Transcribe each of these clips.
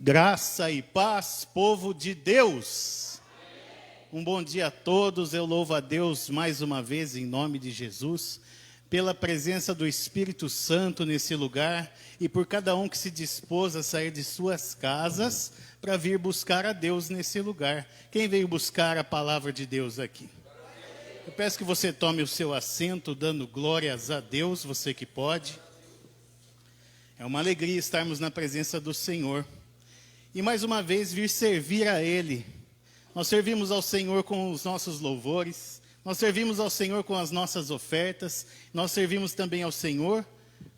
Graça e paz, povo de Deus. Um bom dia a todos. Eu louvo a Deus mais uma vez em nome de Jesus, pela presença do Espírito Santo nesse lugar e por cada um que se dispôs a sair de suas casas para vir buscar a Deus nesse lugar. Quem veio buscar a palavra de Deus aqui? Eu peço que você tome o seu assento, dando glórias a Deus, você que pode. É uma alegria estarmos na presença do Senhor. E mais uma vez vir servir a Ele. Nós servimos ao Senhor com os nossos louvores, nós servimos ao Senhor com as nossas ofertas, nós servimos também ao Senhor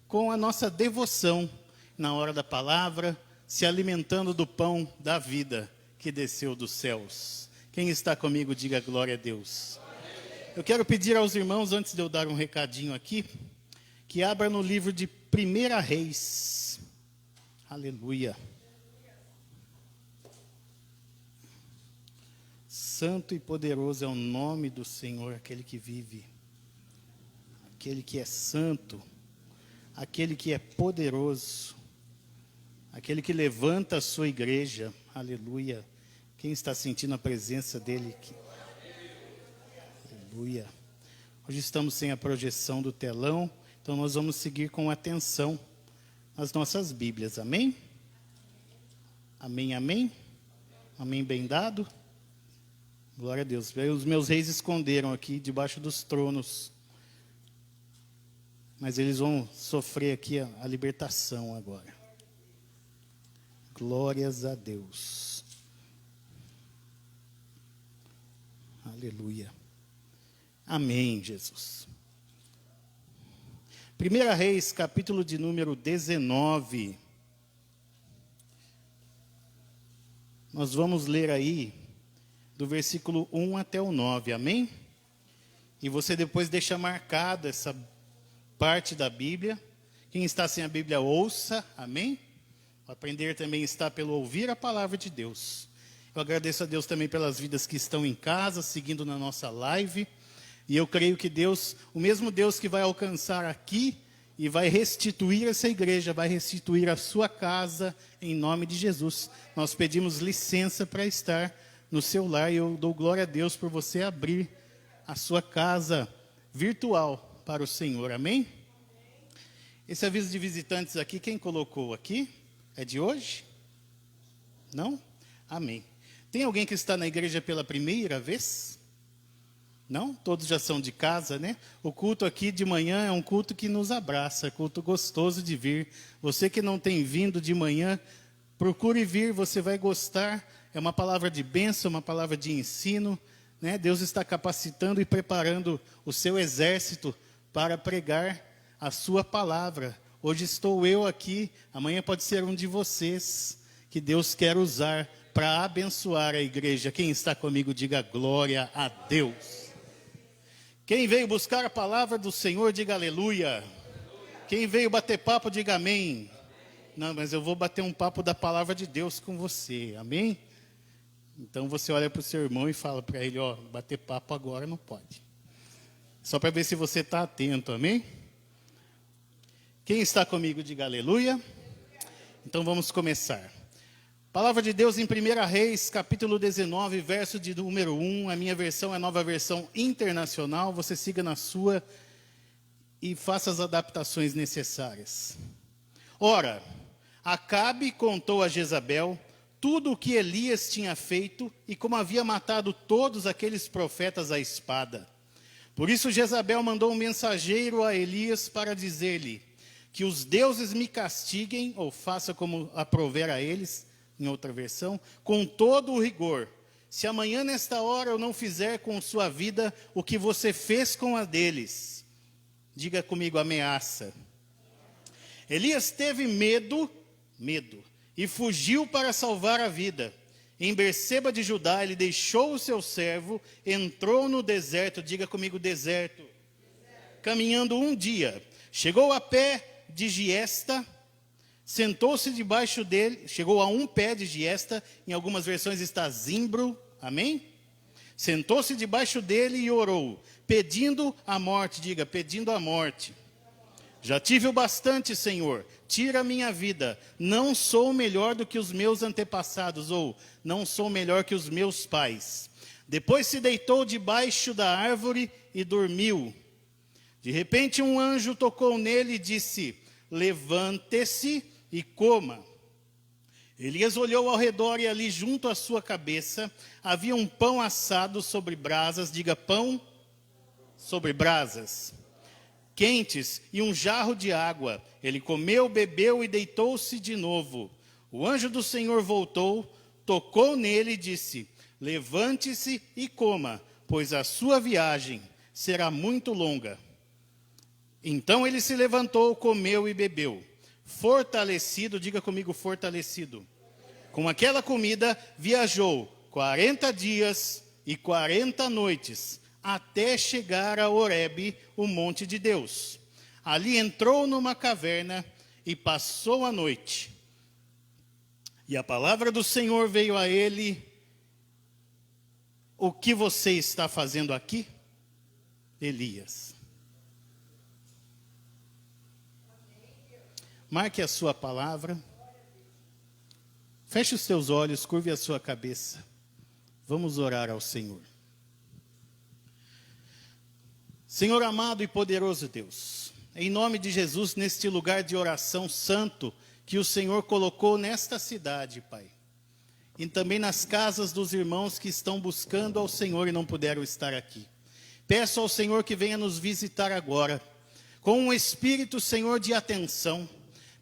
com a nossa devoção na hora da palavra, se alimentando do pão da vida que desceu dos céus. Quem está comigo, diga glória a Deus. Eu quero pedir aos irmãos, antes de eu dar um recadinho aqui, que abra no livro de 1 Reis. Aleluia. Santo e poderoso é o nome do Senhor, aquele que vive, aquele que é santo, aquele que é poderoso, aquele que levanta a sua igreja. Aleluia. Quem está sentindo a presença dele aqui? Aleluia. Hoje estamos sem a projeção do telão, então nós vamos seguir com atenção as nossas Bíblias. Amém? Amém, amém? Amém bem dado? Glória a Deus. Os meus reis esconderam aqui debaixo dos tronos. Mas eles vão sofrer aqui a libertação agora. Glórias a Deus. Aleluia. Amém, Jesus. 1 Reis, capítulo de número 19. Nós vamos ler aí do versículo 1 até o 9, amém? E você depois deixa marcada essa parte da Bíblia. Quem está sem a Bíblia, ouça, amém? O aprender também está pelo ouvir a palavra de Deus. Eu agradeço a Deus também pelas vidas que estão em casa, seguindo na nossa live. E eu creio que Deus, o mesmo Deus que vai alcançar aqui e vai restituir essa igreja, vai restituir a sua casa, em nome de Jesus. Nós pedimos licença para estar no seu lar, e eu dou glória a Deus por você abrir a sua casa virtual para o Senhor, amém? Esse aviso de visitantes aqui, quem colocou aqui? É de hoje? Não? Amém. Tem alguém que está na igreja pela primeira vez? Não? Todos já são de casa, né? O culto aqui de manhã é um culto que nos abraça, culto gostoso de vir. Você que não tem vindo de manhã, procure vir, você vai gostar. É uma palavra de bênção, uma palavra de ensino, né? Deus está capacitando e preparando o seu exército para pregar a sua palavra. Hoje estou eu aqui, amanhã pode ser um de vocês, que Deus quer usar para abençoar a igreja. Quem está comigo, diga glória a Deus. Quem veio buscar a palavra do Senhor, diga aleluia. Quem veio bater papo, diga amém. Não, mas eu vou bater um papo da palavra de Deus com você, amém? Então você olha para o seu irmão e fala para ele, ó, bater papo agora não pode. Só para ver se você está atento, amém? Quem está comigo, diga aleluia. Então vamos começar. Palavra de Deus em 1 Reis, capítulo 19, verso de número 1. A minha versão é a nova versão internacional. Você siga na sua e faça as adaptações necessárias. Ora, Acabe contou a Jezabel tudo o que Elias tinha feito e como havia matado todos aqueles profetas à espada. Por isso Jezabel mandou um mensageiro a Elias para dizer-lhe que os deuses me castiguem, ou faça como aprouver a eles, em outra versão, com todo o rigor, se amanhã nesta hora eu não fizer com sua vida o que você fez com a deles. Diga comigo, ameaça. Elias teve medo, e fugiu para salvar a vida. Em Berseba de Judá, ele deixou o seu servo, entrou no deserto, diga comigo, deserto. Caminhando um dia, chegou a pé de Giesta, sentou-se debaixo dele, chegou a um pé de Giesta, em algumas versões está Zimbro, amém? Sentou-se debaixo dele e orou, pedindo a morte, diga, pedindo a morte. Já tive o bastante, Senhor, tira a minha vida. Não sou melhor do que os meus antepassados, ou não sou melhor que os meus pais. Depois se deitou debaixo da árvore e dormiu. De repente um anjo tocou nele e disse: levante-se e coma. Elias olhou ao redor e ali junto à sua cabeça havia um pão assado sobre brasas, diga pão sobre brasas, quentes, e um jarro de água. Ele comeu, bebeu e deitou-se de novo. O anjo do Senhor voltou, tocou nele e disse: levante-se e coma, pois a sua viagem será muito longa. Então ele se levantou, comeu e bebeu. Fortalecido, diga comigo, fortalecido. Com aquela comida, viajou 40 dias e 40 noites, até chegar a Horebe, o monte de Deus. Ali entrou numa caverna e passou a noite. E a palavra do Senhor veio a ele: o que você está fazendo aqui, Elias? Marque a sua palavra. Feche os seus olhos, curve a sua cabeça. Vamos orar ao Senhor. Senhor amado e poderoso Deus, em nome de Jesus, neste lugar de oração santo que o Senhor colocou nesta cidade, Pai, e também nas casas dos irmãos que estão buscando ao Senhor e não puderam estar aqui. Peço ao Senhor que venha nos visitar agora, com um espírito, Senhor, de atenção.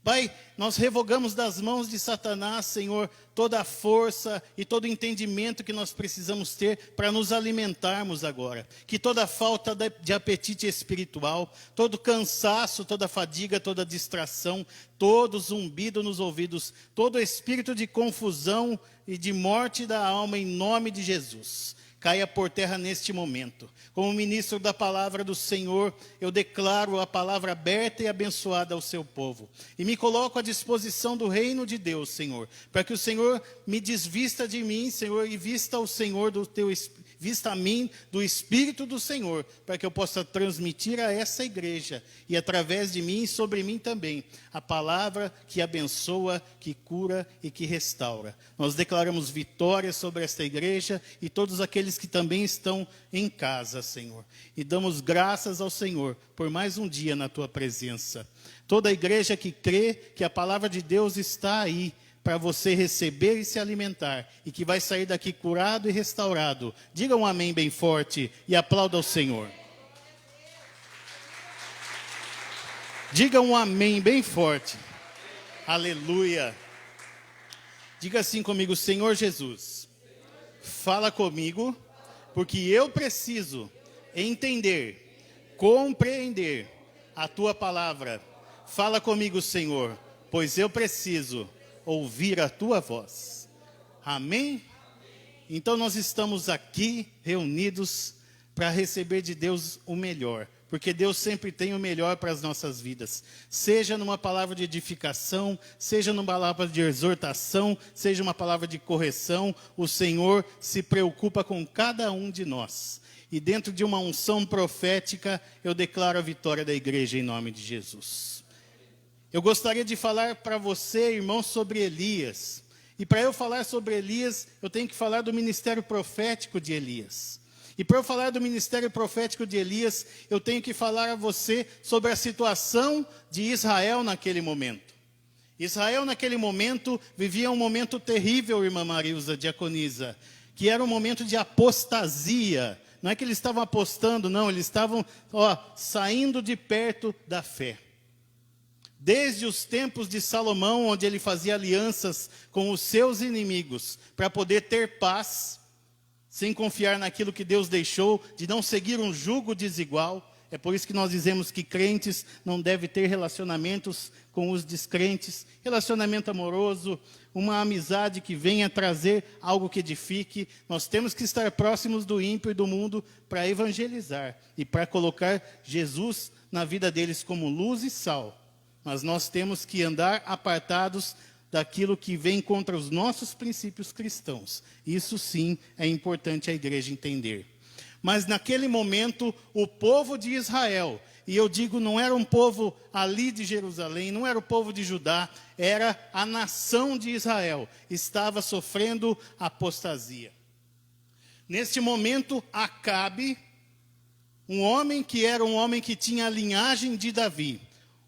Pai, nós revogamos das mãos de Satanás, Senhor, toda a força e todo o entendimento que nós precisamos ter para nos alimentarmos agora. Que toda falta de apetite espiritual, todo cansaço, toda fadiga, toda distração, todo zumbido nos ouvidos, todo espírito de confusão e de morte da alma, em nome de Jesus, caia por terra neste momento. Como ministro da palavra do Senhor, eu declaro a palavra aberta e abençoada ao seu povo. E me coloco à disposição do reino de Deus, Senhor, para que o Senhor me desvista de mim, Senhor, e vista ao Senhor do teu Espírito. Vista a mim do Espírito do Senhor, para que eu possa transmitir a essa igreja, e através de mim e sobre mim também, a palavra que abençoa, que cura e que restaura. Nós declaramos vitória sobre esta igreja e todos aqueles que também estão em casa, Senhor. E damos graças ao Senhor por mais um dia na tua presença. Toda a igreja que crê que a palavra de Deus está aí, para você receber e se alimentar, e que vai sair daqui curado e restaurado. Diga um amém bem forte e aplauda ao Senhor. Diga um amém bem forte. Aleluia. Diga assim comigo: Senhor Jesus, fala comigo, porque eu preciso entender, compreender a tua palavra. Fala comigo, Senhor, pois eu preciso ouvir a tua voz. Amém? Então nós estamos aqui reunidos para receber de Deus o melhor, porque Deus sempre tem o melhor para as nossas vidas, seja numa palavra de edificação, seja numa palavra de exortação, seja uma palavra de correção. O Senhor se preocupa com cada um de nós, e dentro de uma unção profética eu declaro a vitória da igreja em nome de Jesus. Eu gostaria de falar para você, irmão, sobre Elias. E para eu falar sobre Elias, eu tenho que falar do ministério profético de Elias. E para eu falar do ministério profético de Elias, eu tenho que falar a você sobre a situação de Israel naquele momento. Israel naquele momento vivia um momento terrível, irmã Marilza, diaconisa, que era um momento de apostasia. Não é que eles estavam apostando, não, eles estavam saindo de perto da fé. Desde os tempos de Salomão, onde ele fazia alianças com os seus inimigos, para poder ter paz, sem confiar naquilo que Deus deixou, de não seguir um jugo desigual. É por isso que nós dizemos que crentes não devem ter relacionamentos com os descrentes, relacionamento amoroso, uma amizade que venha trazer algo que edifique. Nós temos que estar próximos do ímpio e do mundo para evangelizar e para colocar Jesus na vida deles como luz e sal. Mas nós temos que andar apartados daquilo que vem contra os nossos princípios cristãos. Isso sim é importante a igreja entender. Mas naquele momento, o povo de Israel e eu digo, não era um povo ali de Jerusalém, não era o povo de Judá, era a nação de Israel, estava sofrendo apostasia. Neste momento, Acabe, um homem que era um homem que tinha a linhagem de Davi,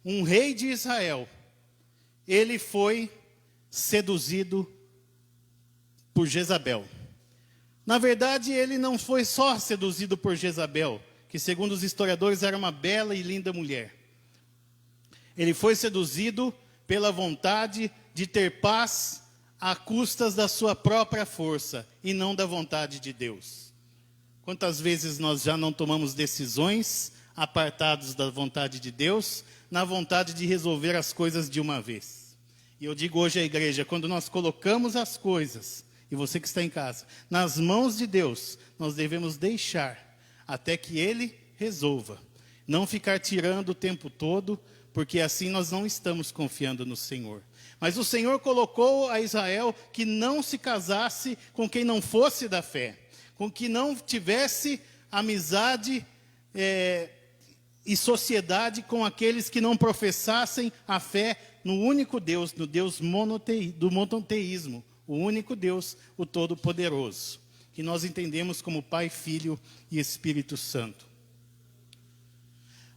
um rei de Israel, ele foi seduzido por Jezabel. Na verdade, ele não foi só seduzido por Jezabel, que segundo os historiadores era uma bela e linda mulher. Ele foi seduzido pela vontade de ter paz à custas da sua própria força e não da vontade de Deus. Quantas vezes nós já não tomamos decisões apartados da vontade de Deus, na vontade de resolver as coisas de uma vez? E eu digo hoje à igreja, quando nós colocamos as coisas, e você que está em casa, nas mãos de Deus, nós devemos deixar até que Ele resolva. Não ficar tirando o tempo todo, porque assim nós não estamos confiando no Senhor. Mas o Senhor colocou a Israel que não se casasse com quem não fosse da fé, com quem não tivesse amizade e sociedade com aqueles que não professassem a fé no único Deus, no Deus do monoteísmo, o único Deus, o Todo-Poderoso, que nós entendemos como Pai, Filho e Espírito Santo.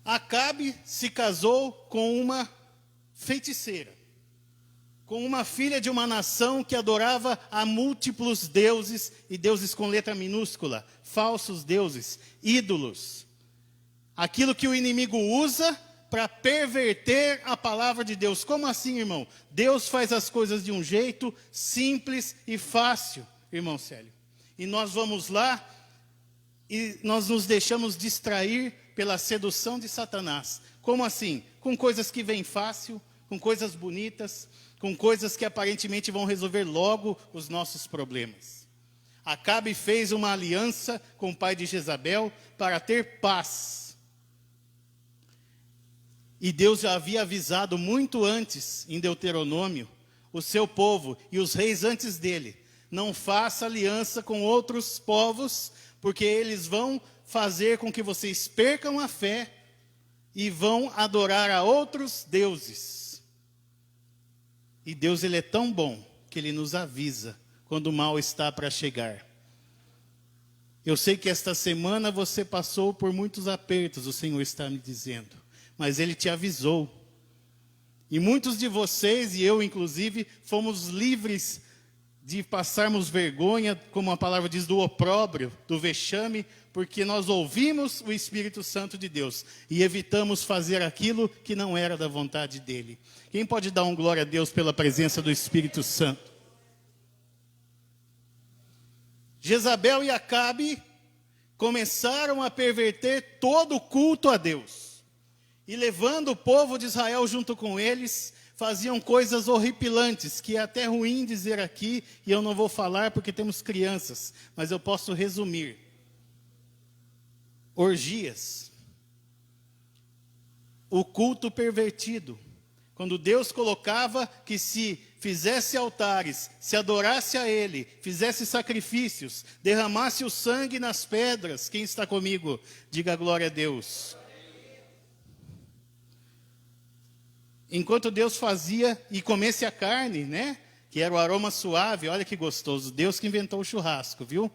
Acabe se casou com uma feiticeira, com uma filha de uma nação que adorava a múltiplos deuses, e deuses com letra minúscula, falsos deuses, ídolos. Aquilo que o inimigo usa para perverter a palavra de Deus. Como assim, irmão? Deus faz as coisas de um jeito simples e fácil, irmão Célio. E nós vamos lá e nós nos deixamos distrair pela sedução de Satanás. Como assim? Com coisas que vêm fácil, com coisas bonitas, com coisas que aparentemente vão resolver logo os nossos problemas. Acabe fez uma aliança com o pai de Jezabel para ter paz. E Deus já havia avisado muito antes, em Deuteronômio, o seu povo e os reis antes dele: não faça aliança com outros povos, porque eles vão fazer com que vocês percam a fé e vão adorar a outros deuses. E Deus, Ele é tão bom que Ele nos avisa quando o mal está para chegar. Eu sei que esta semana você passou por muitos apertos, o Senhor está me dizendo. Mas Ele te avisou. E muitos de vocês, e eu inclusive, fomos livres de passarmos vergonha, como a palavra diz, do opróbrio, do vexame, porque nós ouvimos o Espírito Santo de Deus e evitamos fazer aquilo que não era da vontade dEle. Quem pode dar um glória a Deus pela presença do Espírito Santo? Jezabel e Acabe começaram a perverter todo o culto a Deus. E levando o povo de Israel junto com eles, faziam coisas horripilantes, que é até ruim dizer aqui, e eu não vou falar porque temos crianças, mas eu posso resumir. Orgias. O culto pervertido. Quando Deus colocava que se fizesse altares, se adorasse a Ele, fizesse sacrifícios, derramasse o sangue nas pedras. Quem está comigo? Diga glória a Deus. Enquanto Deus fazia e comesse a carne, né? Que era o aroma suave, olha que gostoso. Deus que inventou o churrasco, viu?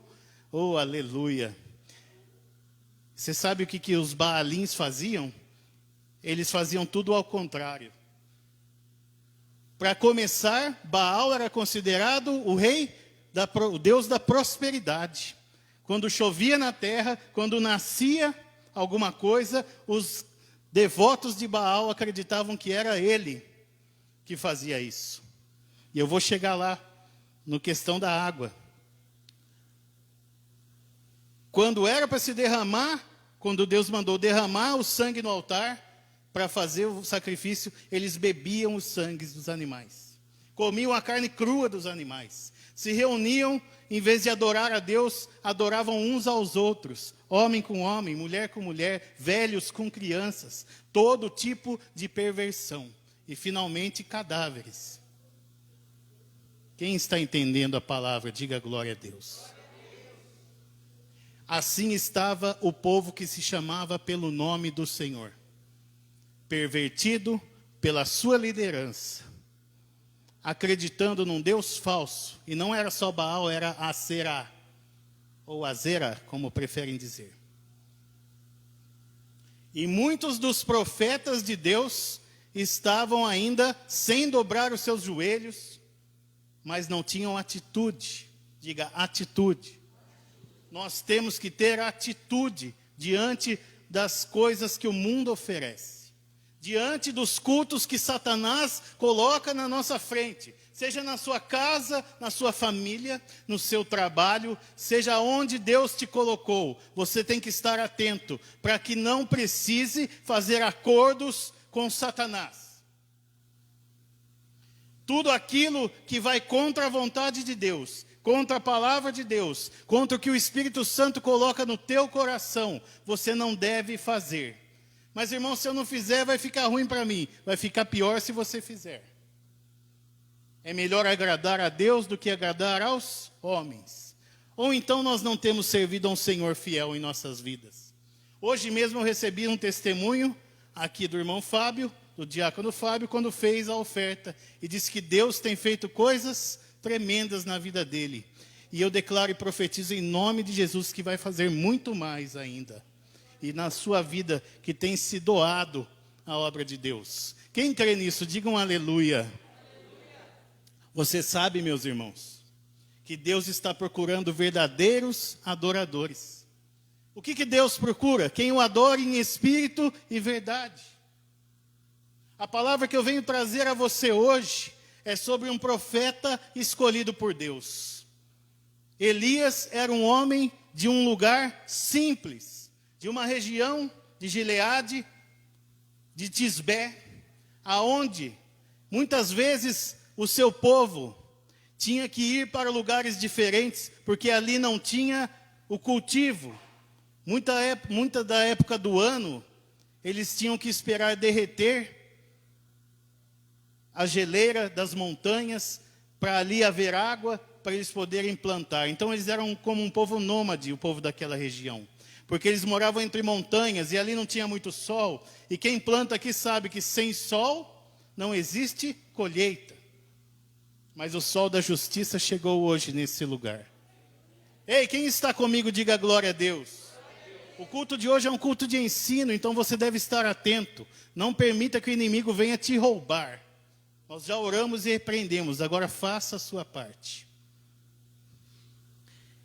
Oh, aleluia. Você sabe o que os Baalins faziam? Eles faziam tudo ao contrário. Para começar, Baal era considerado o rei, o Deus da prosperidade. Quando chovia na terra, quando nascia alguma coisa, os devotos de Baal acreditavam que era ele que fazia isso. E eu vou chegar lá, no questão da água. Quando era para se derramar, quando Deus mandou derramar o sangue no altar, para fazer o sacrifício, eles bebiam os sangues dos animais. Comiam a carne crua dos animais. Se reuniam, em vez de adorar a Deus, adoravam uns aos outros. Homem com homem, mulher com mulher, velhos com crianças. Todo tipo de perversão. E, finalmente, cadáveres. Quem está entendendo a palavra, diga glória a Deus. Assim estava o povo que se chamava pelo nome do Senhor. pervertido pela sua liderança, acreditando num Deus falso, e não era só Baal, era Aserá, ou Azera, como preferem dizer. E muitos dos profetas de Deus estavam ainda sem dobrar os seus joelhos, mas não tinham atitude. Diga, atitude. Nós temos que ter atitude diante das coisas que o mundo oferece, diante dos cultos que Satanás coloca na nossa frente, seja na sua casa, na sua família, no seu trabalho, seja onde Deus te colocou. Você tem que estar atento para que não precise fazer acordos com Satanás. Tudo aquilo que vai contra a vontade de Deus, contra a palavra de Deus, contra o que o Espírito Santo coloca no teu coração, você não deve fazer. Mas, irmão, se eu não fizer, vai ficar ruim para mim. Vai ficar pior se você fizer. É melhor agradar a Deus do que agradar aos homens. Ou então nós não temos servido a um Senhor fiel em nossas vidas. Hoje mesmo eu recebi um testemunho aqui do irmão Fábio, do diácono Fábio, quando fez a oferta. E disse que Deus tem feito coisas tremendas na vida dele. E eu declaro e profetizo em nome de Jesus que vai fazer muito mais ainda. E na sua vida que tem se doado à obra de Deus. Quem crê nisso, diga um aleluia. Você sabe, meus irmãos, que Deus está procurando verdadeiros adoradores. O que Deus procura? Quem o adore em espírito e verdade. A palavra que eu venho trazer a você hoje é sobre um profeta escolhido por Deus. Elias era um homem de um lugar simples, de uma região de Gileade, de Tisbé, aonde muitas vezes o seu povo tinha que ir para lugares diferentes, porque ali não tinha o cultivo. Muita da época do ano, eles tinham que esperar derreter a geleira das montanhas, para ali haver água, para eles poderem plantar. Então eles eram como um povo nômade, o povo daquela região. Porque eles moravam entre montanhas e ali não tinha muito sol. E quem planta aqui sabe que sem sol não existe colheita. Mas o sol da justiça chegou hoje nesse lugar. Ei, quem está comigo, diga glória a Deus. O culto de hoje é um culto de ensino, então você deve estar atento. Não permita que o inimigo venha te roubar. Nós já oramos e repreendemos, agora faça a sua parte.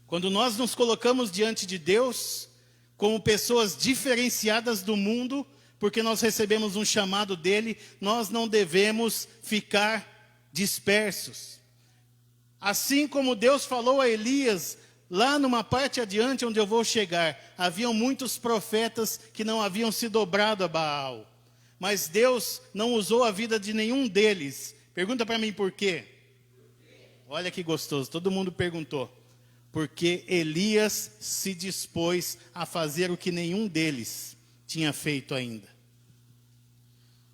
Quando nós nos colocamos diante de Deus, como pessoas diferenciadas do mundo, porque nós recebemos um chamado dele, nós não devemos ficar dispersos. Assim como Deus falou a Elias, lá numa parte adiante onde eu vou chegar, haviam muitos profetas que não haviam se dobrado a Baal. Mas Deus não usou a vida de nenhum deles. Pergunta para mim por quê? Olha que gostoso, todo mundo perguntou. Porque Elias se dispôs a fazer o que nenhum deles tinha feito ainda.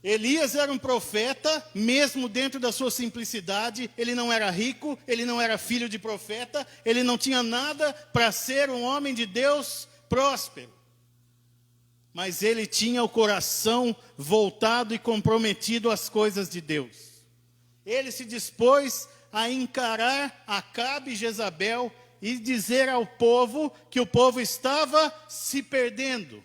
Elias era um profeta, mesmo dentro da sua simplicidade. Ele não era rico, ele não era filho de profeta, ele não tinha nada para ser um homem de Deus próspero. Mas ele tinha o coração voltado e comprometido às coisas de Deus. Ele se dispôs a encarar Acabe e Jezabel e dizer ao povo que o povo estava se perdendo.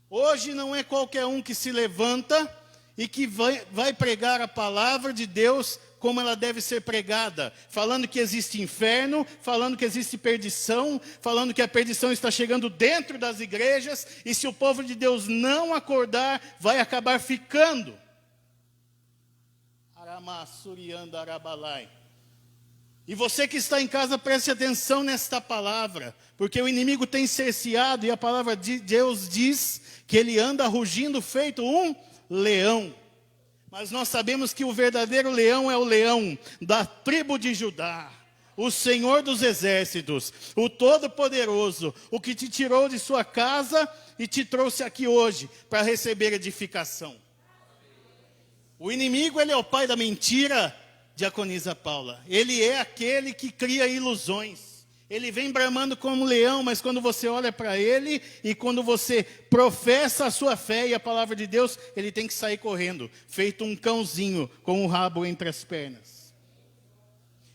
Hoje não é qualquer um que se levanta e que vai pregar a palavra de Deus como ela deve ser pregada, falando que existe inferno, falando que existe perdição, falando que a perdição está chegando dentro das igrejas, e se o povo de Deus não acordar, vai acabar ficando. E você que está em casa, preste atenção nesta palavra, porque o inimigo tem cerceado, e a palavra de Deus diz que ele anda rugindo feito um leão. Mas nós sabemos que o verdadeiro leão é o leão da tribo de Judá, o Senhor dos exércitos, o Todo-Poderoso, o que te tirou de sua casa e te trouxe aqui hoje para receber edificação. O inimigo, ele é o pai da mentira, diaconisa Paula. Ele é aquele que cria ilusões. Ele vem bramando como um leão, mas quando você olha para ele e quando você professa a sua fé e a palavra de Deus, ele tem que sair correndo, feito um cãozinho com o rabo entre as pernas.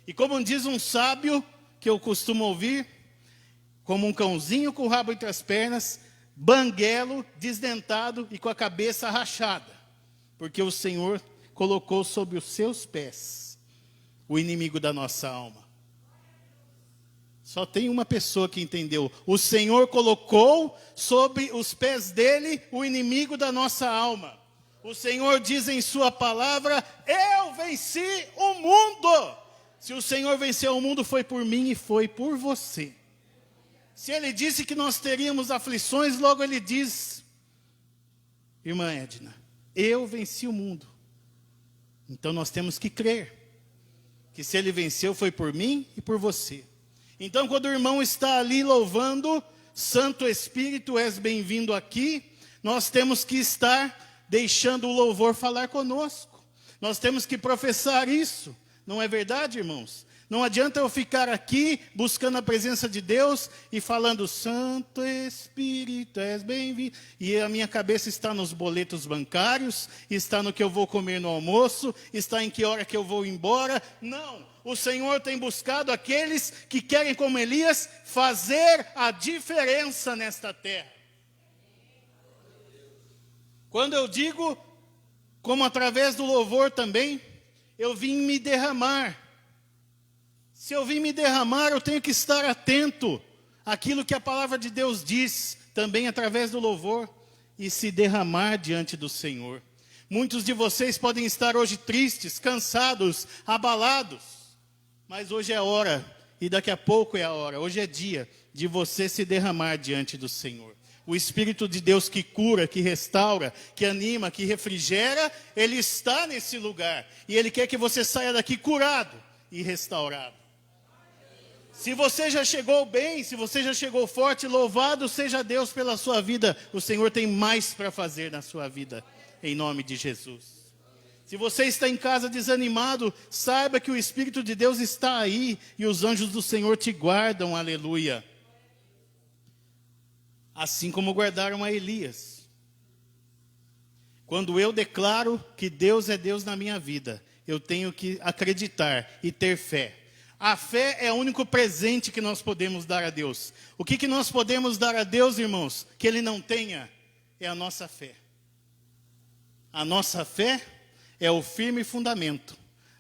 E como diz um sábio que eu costumo ouvir, como um cãozinho com o rabo entre as pernas, banguelo, desdentado e com a cabeça rachada, porque o Senhor colocou sobre os seus pés o inimigo da nossa alma. Só tem uma pessoa que entendeu. O Senhor colocou sobre os pés dele o inimigo da nossa alma. O Senhor diz em sua palavra: eu venci o mundo. Se o Senhor venceu o mundo, foi por mim e foi por você. Se ele disse que nós teríamos aflições, logo ele diz: irmã Edna, eu venci o mundo. Então nós temos que crer que se ele venceu, foi por mim e por você. Então, quando o irmão está ali louvando, Santo Espírito, és bem-vindo aqui, nós temos que estar deixando o louvor falar conosco. Nós temos que professar isso. Não é verdade, irmãos? Não adianta eu ficar aqui buscando a presença de Deus e falando: Santo Espírito, és bem-vindo. E a minha cabeça está nos boletos bancários, está no que eu vou comer no almoço, está em que hora que eu vou embora. Não, o Senhor tem buscado aqueles que querem, como Elias, fazer a diferença nesta terra. Quando eu digo, como através do louvor também, eu vim me derramar. Se eu vim me derramar, eu tenho que estar atento àquilo que a palavra de Deus diz, também através do louvor, e se derramar diante do Senhor. Muitos de vocês podem estar hoje tristes, cansados, abalados, mas hoje é a hora, e daqui a pouco é a hora, hoje é dia de você se derramar diante do Senhor. O Espírito de Deus que cura, que restaura, que anima, que refrigera, Ele está nesse lugar, e Ele quer que você saia daqui curado e restaurado. Se você já chegou bem, se você já chegou forte, louvado seja Deus pela sua vida. O Senhor tem mais para fazer na sua vida, em nome de Jesus. Se você está em casa desanimado, saiba que o Espírito de Deus está aí e os anjos do Senhor te guardam, aleluia. Assim como guardaram a Elias. Quando eu declaro que Deus é Deus na minha vida, eu tenho que acreditar e ter fé. A fé é o único presente que nós podemos dar a Deus. O que nós podemos dar a Deus, irmãos, que Ele não tenha? É a nossa fé. A nossa fé é o firme fundamento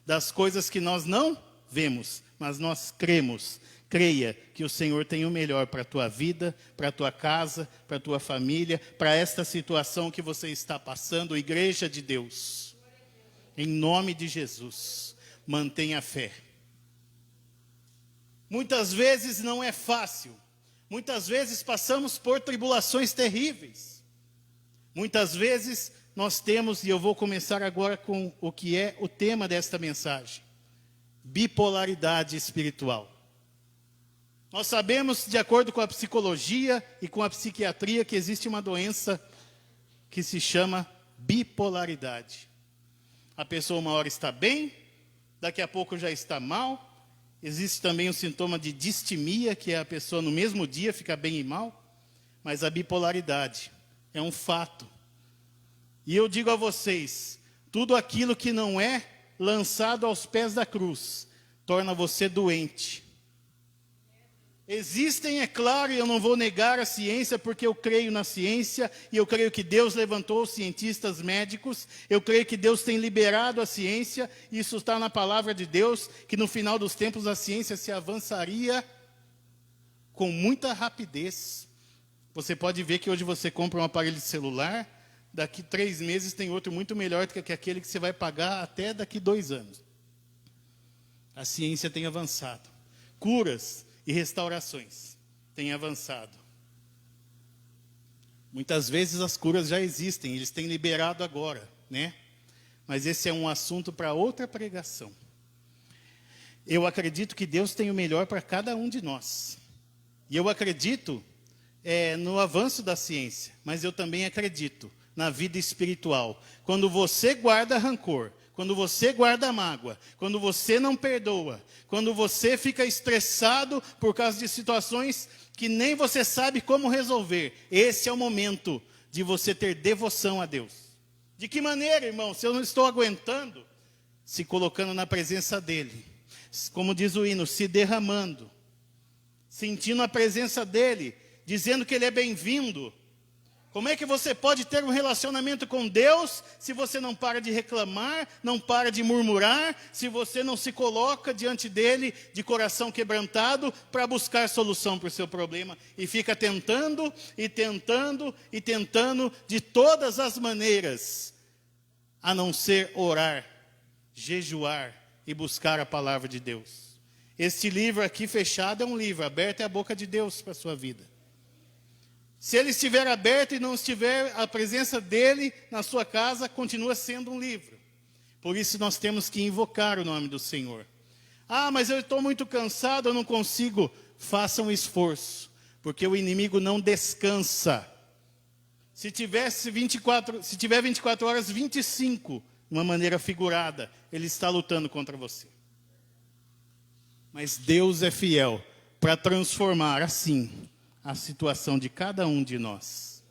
das coisas que nós não vemos, mas nós cremos. Creia que o Senhor tem o melhor para a tua vida, para a tua casa, para a tua família, para esta situação que você está passando, igreja de Deus. Em nome de Jesus, mantenha a fé. Muitas vezes não é fácil. Muitas vezes passamos por tribulações terríveis. Muitas vezes nós temos, e eu vou começar agora com o que é o tema desta mensagem: bipolaridade espiritual. Nós sabemos, de acordo com a psicologia e com a psiquiatria, que existe uma doença que se chama bipolaridade. A pessoa uma hora está bem, daqui a pouco já está mal. Existe também o sintoma de distimia, que é a pessoa no mesmo dia fica bem e mal. Mas a bipolaridade é um fato. E eu digo a vocês, tudo aquilo que não é lançado aos pés da cruz torna você doente. Existem, é claro, e eu não vou negar a ciência, porque eu creio na ciência, e eu creio que Deus levantou os cientistas médicos, eu creio que Deus tem liberado a ciência, e isso está na palavra de Deus, que no final dos tempos a ciência se avançaria com muita rapidez. Você pode ver que hoje você compra um aparelho de celular, daqui 3 meses tem outro muito melhor do que aquele que você vai pagar até daqui 2 anos. A ciência tem avançado. Curas e restaurações têm avançado. Muitas vezes as curas já existem, eles têm liberado agora, né? Mas esse é um assunto para outra pregação. Eu acredito que Deus tem o melhor para cada um de nós. E eu acredito no avanço da ciência, mas eu também acredito na vida espiritual. Quando você guarda rancor, quando você guarda mágoa, quando você não perdoa, quando você fica estressado por causa de situações que nem você sabe como resolver, esse é o momento de você ter devoção a Deus. De que maneira, irmão? Se eu não estou aguentando, se colocando na presença dEle, como diz o hino, se derramando, sentindo a presença dEle, dizendo que Ele é bem-vindo. Como é que você pode ter um relacionamento com Deus se você não para de reclamar, não para de murmurar, se você não se coloca diante dEle de coração quebrantado para buscar solução para o seu problema e fica tentando e tentando e tentando de todas as maneiras, a não ser orar, jejuar e buscar a palavra de Deus. Este livro aqui fechado é um livro, aberto é a boca de Deus para a sua vida. Se ele estiver aberto e não estiver a presença dele na sua casa, continua sendo um livro. Por isso nós temos que invocar o nome do Senhor. Ah, mas eu estou muito cansado, eu não consigo. Faça um esforço, porque o inimigo não descansa. Se tiver 24 horas, 25, de uma maneira figurada, ele está lutando contra você. Mas Deus é fiel para transformar assim a situação de cada um de nós.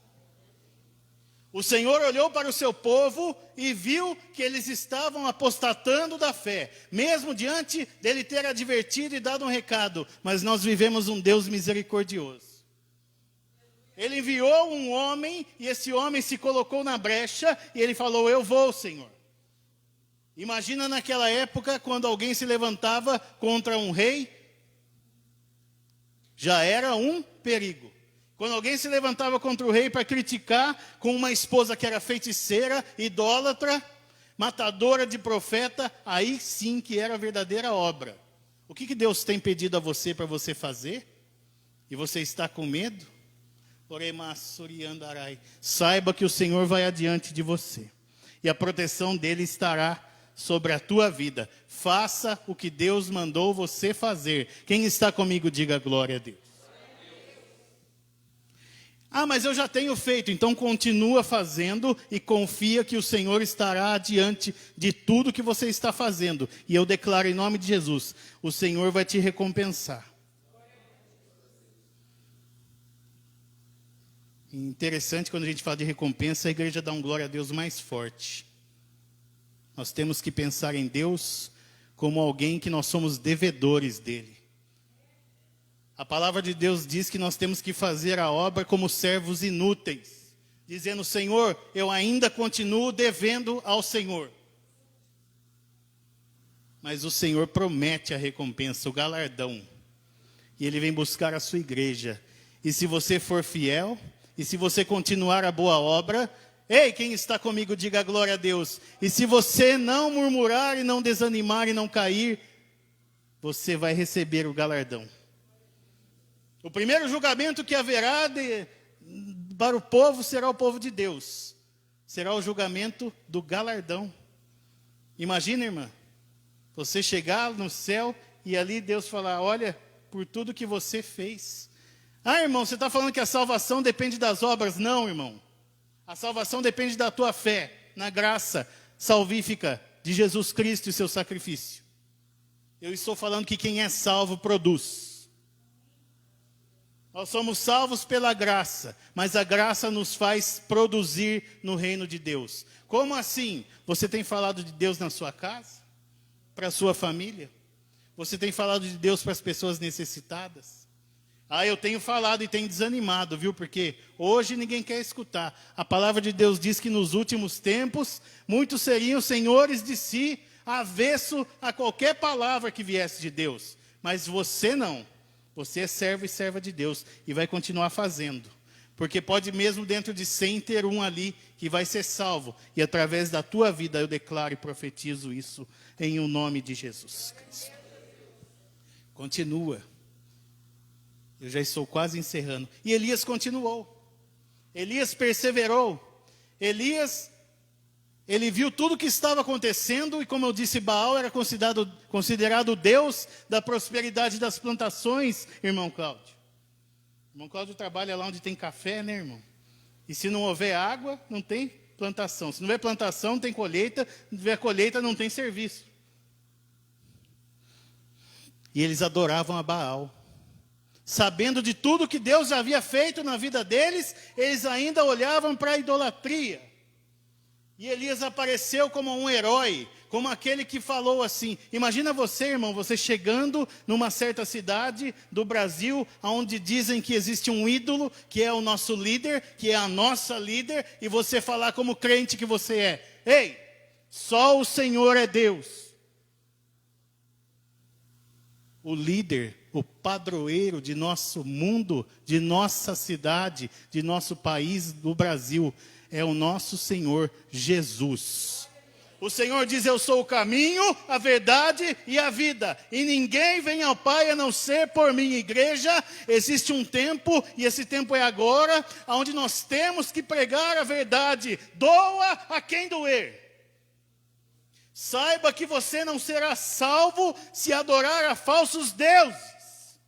O Senhor olhou para o seu povo e viu que eles estavam apostatando da fé, mesmo diante dele ter advertido e dado um recado. Mas nós vivemos um Deus misericordioso. Ele enviou um homem e esse homem se colocou na brecha e ele falou: eu vou, Senhor. Imagina naquela época quando alguém se levantava contra um rei, já era um perigo. Quando alguém se levantava contra o rei para criticar com uma esposa que era feiticeira, idólatra, matadora de profeta, aí sim que era a verdadeira obra. O que Deus tem pedido a você para você fazer? E você está com medo? Saiba que o Senhor vai adiante de você. E a proteção dele estará sobre a tua vida. Faça o que Deus mandou você fazer. Quem está comigo, diga glória a Deus. Ah, mas eu já tenho feito. Então continua fazendo e confia que o Senhor estará adiante de tudo que você está fazendo. E eu declaro em nome de Jesus, o Senhor vai te recompensar. Interessante, quando a gente fala de recompensa, a igreja dá um glória a Deus mais forte. Nós temos que pensar em Deus como alguém que nós somos devedores dele. A palavra de Deus diz que nós temos que fazer a obra como servos inúteis, dizendo: Senhor, eu ainda continuo devendo ao Senhor. Mas o Senhor promete a recompensa, o galardão. E Ele vem buscar a sua igreja. E se você for fiel, e se você continuar a boa obra, ei, quem está comigo, diga glória a Deus. E se você não murmurar e não desanimar e não cair, você vai receber o galardão. O primeiro julgamento que haverá para o povo será o povo de Deus. Será o julgamento do galardão. Imagina, irmã, você chegar no céu e ali Deus falar: olha, por tudo que você fez. Ah, irmão, você está falando que a salvação depende das obras? Não, irmão. A salvação depende da tua fé, na graça salvífica de Jesus Cristo e seu sacrifício. Eu estou falando que quem é salvo produz. Nós somos salvos pela graça, mas a graça nos faz produzir no reino de Deus. Como assim? Você tem falado de Deus na sua casa? Para a sua família? Você tem falado de Deus para as pessoas necessitadas? Ah, eu tenho falado e tenho desanimado, viu? Porque hoje ninguém quer escutar. A palavra de Deus diz que nos últimos tempos, muitos seriam senhores de si, avesso a qualquer palavra que viesse de Deus. Mas você não. Você é servo e serva de Deus e vai continuar fazendo. Porque pode mesmo dentro de 100 ter um ali que vai ser salvo. E através da tua vida eu declaro e profetizo isso em o nome de Jesus Cristo. Continua. Eu já estou quase encerrando. E Elias continuou. Elias perseverou. Elias, ele viu tudo o que estava acontecendo. E como eu disse, Baal era considerado o Deus da prosperidade das plantações, irmão Cláudio. Irmão Cláudio trabalha lá onde tem café, né, irmão? E se não houver água, não tem plantação. Se não tiver plantação, não tem colheita. Se não tiver colheita, não tem serviço. E eles adoravam a Baal. Sabendo de tudo que Deus havia feito na vida deles, eles ainda olhavam para a idolatria. E Elias apareceu como um herói, como aquele que falou assim. Imagina você, irmão, você chegando numa certa cidade do Brasil, onde dizem que existe um ídolo, que é o nosso líder, que é a nossa líder, e você falar como crente que você é. Ei, só o Senhor é Deus. O líder, o padroeiro de nosso mundo, de nossa cidade, de nosso país, do Brasil, é o nosso Senhor Jesus. O Senhor diz: eu sou o caminho, a verdade e a vida. E ninguém vem ao Pai a não ser por minha igreja. Existe um tempo, e esse tempo é agora, onde nós temos que pregar a verdade. Doa a quem doer. Saiba que você não será salvo se adorar a falsos deuses.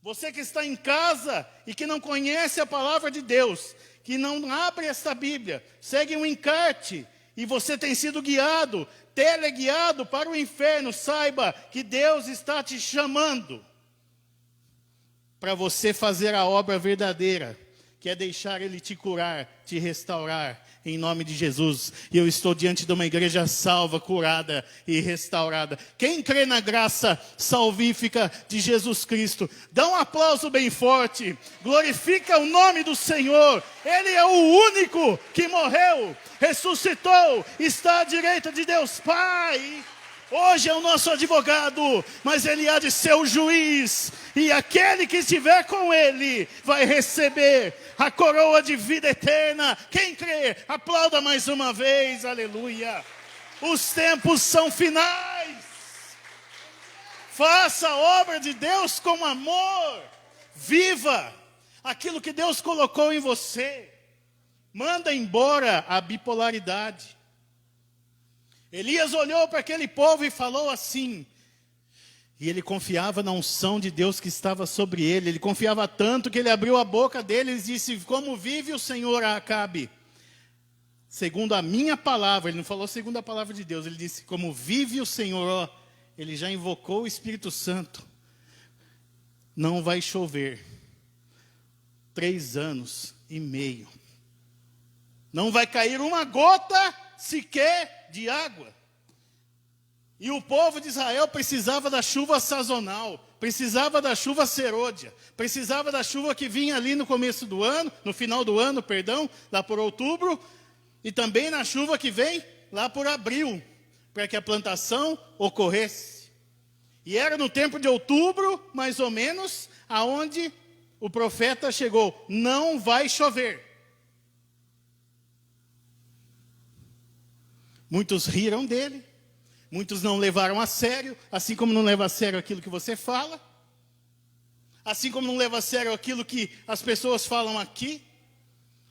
Você que está em casa e que não conhece a palavra de Deus, que não abre esta Bíblia, segue um encarte, e você tem sido guiado, teleguiado para o inferno, saiba que Deus está te chamando para você fazer a obra verdadeira, que é deixar Ele te curar, te restaurar, em nome de Jesus. E eu estou diante de uma igreja salva, curada e restaurada. Quem crê na graça salvífica de Jesus Cristo, dá um aplauso bem forte, glorifica o nome do Senhor. Ele é o único que morreu, ressuscitou, está à direita de Deus Pai. Hoje é o nosso advogado, mas ele há de ser o juiz. E aquele que estiver com ele vai receber a coroa de vida eterna. Quem crê, aplauda mais uma vez, aleluia. Os tempos são finais. Faça a obra de Deus com amor. Viva aquilo que Deus colocou em você. Manda embora a bipolaridade. Elias olhou para aquele povo e falou assim, e ele confiava na unção de Deus que estava sobre ele. Ele confiava tanto que ele abriu a boca dele e disse: como vive o Senhor, Acabe, segundo a minha palavra. Ele não falou segundo a palavra de Deus, ele disse: como vive o Senhor. Ó, ele já invocou o Espírito Santo. Não vai chover 3 anos e meio. Não vai cair uma gota sequer de água. E o povo de Israel precisava da chuva sazonal, precisava da chuva serôdia, precisava da chuva que vinha ali no começo do ano, no final do ano, perdão, lá por outubro, e também na chuva que vem lá por abril, para que a plantação ocorresse. E era no tempo de outubro, mais ou menos, aonde o profeta chegou: não vai chover. Muitos riram dele, muitos não levaram a sério, assim como não leva a sério aquilo que você fala, assim como não leva a sério aquilo que as pessoas falam aqui,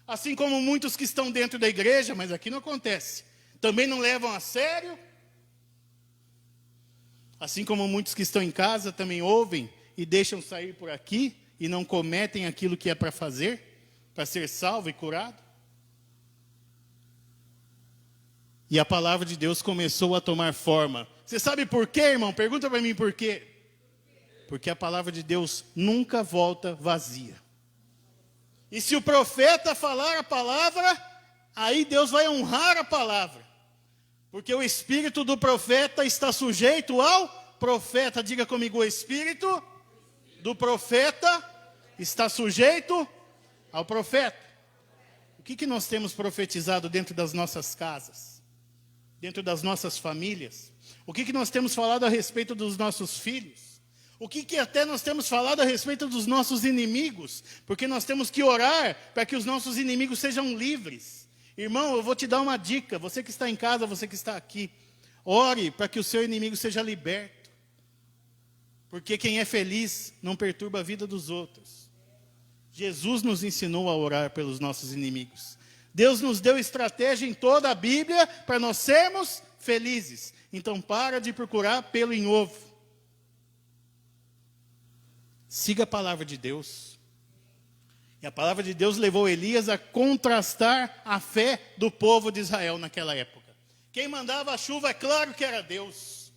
assim como muitos que estão dentro da igreja, mas aqui não acontece, também não levam a sério, assim como muitos que estão em casa também ouvem e deixam sair por aqui e não cometem aquilo que é para fazer, para ser salvo e curado. E a palavra de Deus começou a tomar forma. Você sabe por quê, irmão? Pergunta para mim por quê. Porque a palavra de Deus nunca volta vazia. E se o profeta falar a palavra, aí Deus vai honrar a palavra. Porque o espírito do profeta está sujeito ao profeta. Diga comigo: o espírito do profeta está sujeito ao profeta. O que nós temos profetizado dentro das nossas casas? Dentro das nossas famílias? O que nós temos falado a respeito dos nossos filhos? O que até nós temos falado a respeito dos nossos inimigos? Porque nós temos que orar para que os nossos inimigos sejam livres. Irmão, eu vou te dar uma dica. Você que está em casa, você que está aqui, ore para que o seu inimigo seja liberto. Porque quem é feliz não perturba a vida dos outros. Jesus nos ensinou a orar pelos nossos inimigos. Deus nos deu estratégia em toda a Bíblia para nós sermos felizes. Então para de procurar pelo em ovo. Siga a palavra de Deus. E a palavra de Deus levou Elias a contrastar a fé do povo de Israel naquela época. Quem mandava a chuva, é claro que era Deus.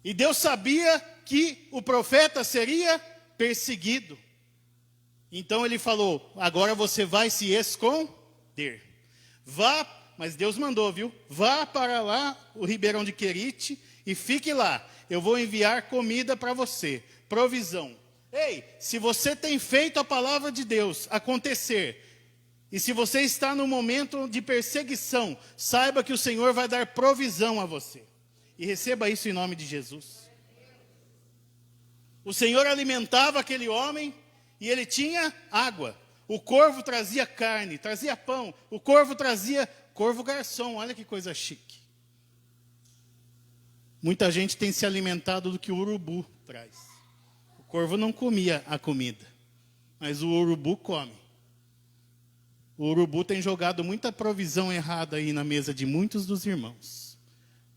E Deus sabia que o profeta seria perseguido. Então ele falou, agora você vai se esconder. Vá, mas Deus mandou, viu? Vá para lá, o ribeirão de Querite, e fique lá. Eu vou enviar comida para você, provisão. Ei, se você tem feito a palavra de Deus acontecer, e se você está no momento de perseguição, saiba que o Senhor vai dar provisão a você. E receba isso em nome de Jesus. O Senhor alimentava aquele homem e ele tinha água. O corvo trazia carne, trazia pão. O corvo trazia, corvo garçom, olha que coisa chique. Muita gente tem se alimentado do que o urubu traz. O corvo não comia a comida, mas o urubu come. O urubu tem jogado muita provisão errada aí na mesa de muitos dos irmãos,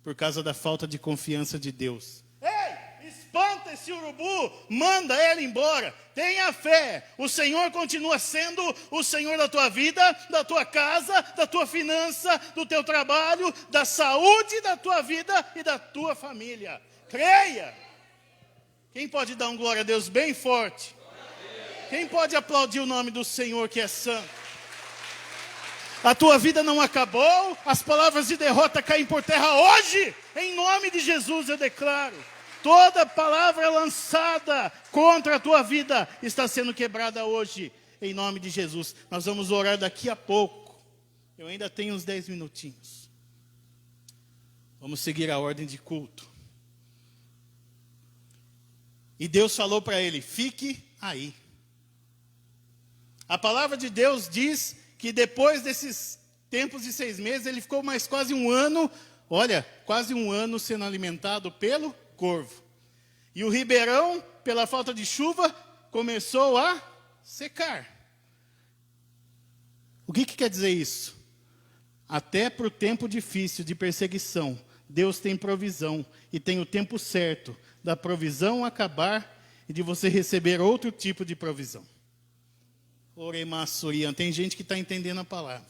por causa da falta de confiança de Deus. Ei, espanta esse urubu, manda ele embora, tenha fé. O Senhor continua sendo o Senhor da tua vida, da tua casa, da tua finança, do teu trabalho, da saúde da tua vida e da tua família. Creia. Quem pode dar um glória a Deus bem forte? Quem pode aplaudir o nome do Senhor que é santo? A tua vida não acabou, as palavras de derrota caem por terra hoje, em nome de Jesus eu declaro. Toda palavra lançada contra a tua vida está sendo quebrada hoje, em nome de Jesus. Nós vamos orar daqui a pouco, eu ainda tenho uns 10 minutinhos. Vamos seguir a ordem de culto. E Deus falou para ele, fique aí. A palavra de Deus diz que depois desses tempos de 6 meses, ele ficou mais quase um ano, quase um ano sendo alimentado pelo corvo. E o ribeirão, pela falta de chuva, começou a secar. O que quer dizer isso? Até para o tempo difícil de perseguição, Deus tem provisão e tem o tempo certo da provisão acabar e de você receber outro tipo de provisão. Oremassurian, tem gente que está entendendo a palavra.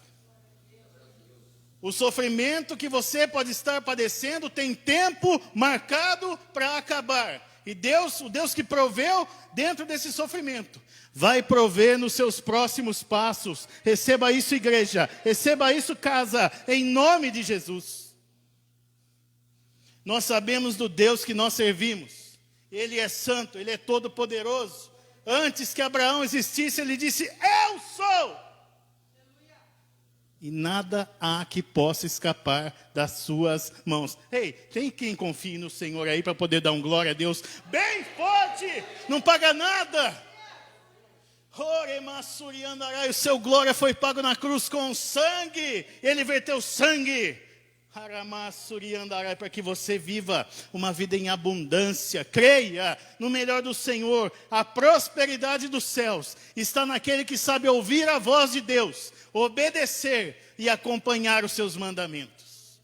O sofrimento que você pode estar padecendo tem tempo marcado para acabar. E Deus, o Deus que proveu dentro desse sofrimento, vai prover nos seus próximos passos. Receba isso, igreja. Receba isso, casa, em nome de Jesus. Nós sabemos do Deus que nós servimos. Ele é santo, Ele é todo-poderoso. Antes que Abraão existisse, Ele disse, eu sou. E nada há que possa escapar das suas mãos. Ei, tem quem confie no Senhor aí para poder dar um glória a Deus bem forte? Não paga nada. O seu glória foi pago na cruz com sangue. Ele verteu sangue. Para que você viva uma vida em abundância. Creia no melhor do Senhor. A prosperidade dos céus está naquele que sabe ouvir a voz de Deus, obedecer e acompanhar os seus mandamentos.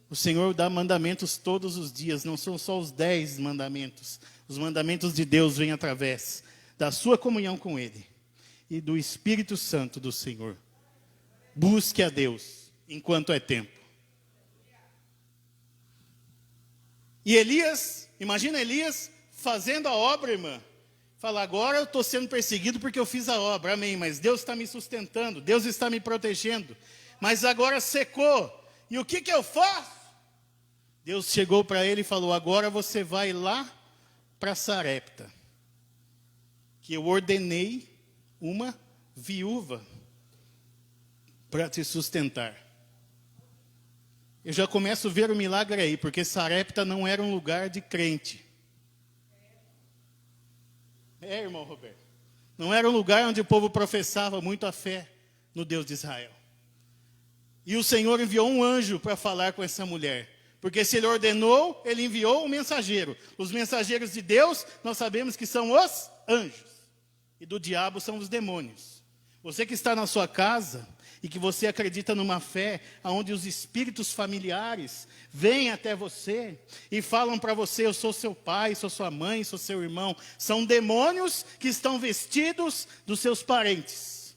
O Senhor dá mandamentos todos os dias, não são só os 10 mandamentos. Os mandamentos de Deus vêm através da sua comunhão com Ele e do Espírito Santo do Senhor. Busque a Deus enquanto é tempo. E Elias, imagina Elias fazendo a obra, irmã. Fala, agora eu estou sendo perseguido porque eu fiz a obra, amém. Mas Deus está me sustentando, Deus está me protegendo. Mas agora secou. E o que eu faço? Deus chegou para ele e falou, agora você vai lá para Sarepta. Que eu ordenei uma viúva para te sustentar. Eu já começo a ver o milagre aí, porque Sarepta não era um lugar de crente. Irmão Roberto. Não era um lugar onde o povo professava muito a fé no Deus de Israel. E o Senhor enviou um anjo para falar com essa mulher. Porque se Ele ordenou, Ele enviou um mensageiro. Os mensageiros de Deus, nós sabemos que são os anjos. E do diabo são os demônios. Você que está na sua casa, e que você acredita numa fé onde os espíritos familiares vêm até você e falam para você: eu sou seu pai, sou sua mãe, sou seu irmão. São demônios que estão vestidos dos seus parentes.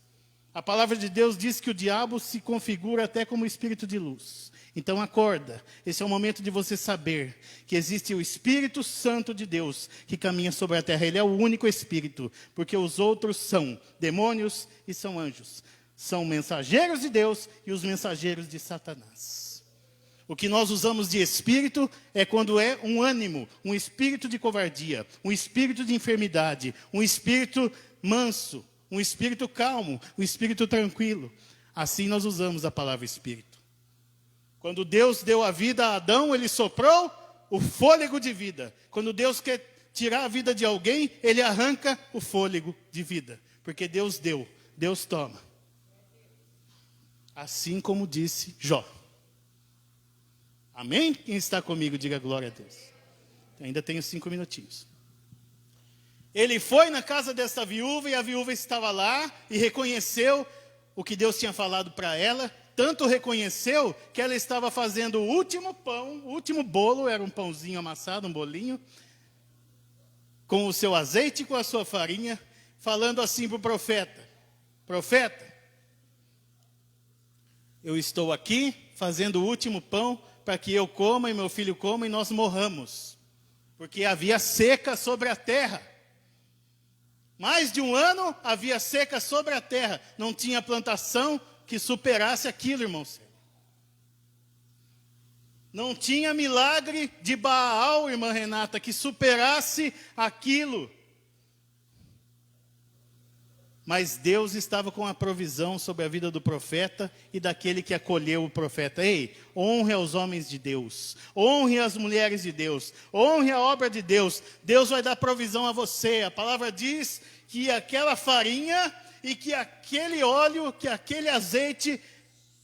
A palavra de Deus diz que o diabo se configura até como espírito de luz. Então acorda, esse é o momento de você saber que existe o Espírito Santo de Deus que caminha sobre a terra. Ele é o único Espírito, porque os outros são demônios e são anjos. São mensageiros de Deus e os mensageiros de Satanás. O que nós usamos de espírito é quando é um ânimo, um espírito de covardia, um espírito de enfermidade, um espírito manso, um espírito calmo, um espírito tranquilo. Assim nós usamos a palavra espírito. Quando Deus deu a vida a Adão, ele soprou o fôlego de vida. Quando Deus quer tirar a vida de alguém, ele arranca o fôlego de vida. Porque Deus deu, Deus toma. Assim como disse Jó. Amém? Quem está comigo, diga glória a Deus. Ainda tenho 5 minutinhos. Ele foi na casa desta viúva e a viúva estava lá e reconheceu o que Deus tinha falado para ela. Tanto reconheceu que ela estava fazendo o último pão, o último bolo, era um pãozinho amassado, um bolinho, com o seu azeite e com a sua farinha, falando assim para o profeta: profeta, eu estou aqui fazendo o último pão para que eu coma e meu filho coma e nós morramos. Porque havia seca sobre a terra. Mais de um ano havia seca sobre a terra. Não tinha plantação que superasse aquilo, irmãos. Não tinha milagre de Baal, irmã Renata, que superasse aquilo. Mas Deus estava com a provisão sobre a vida do profeta e daquele que acolheu o profeta. Ei, honre aos homens de Deus, honre as mulheres de Deus, honre a obra de Deus. Deus vai dar provisão a você. A palavra diz que aquela farinha e que aquele óleo, que aquele azeite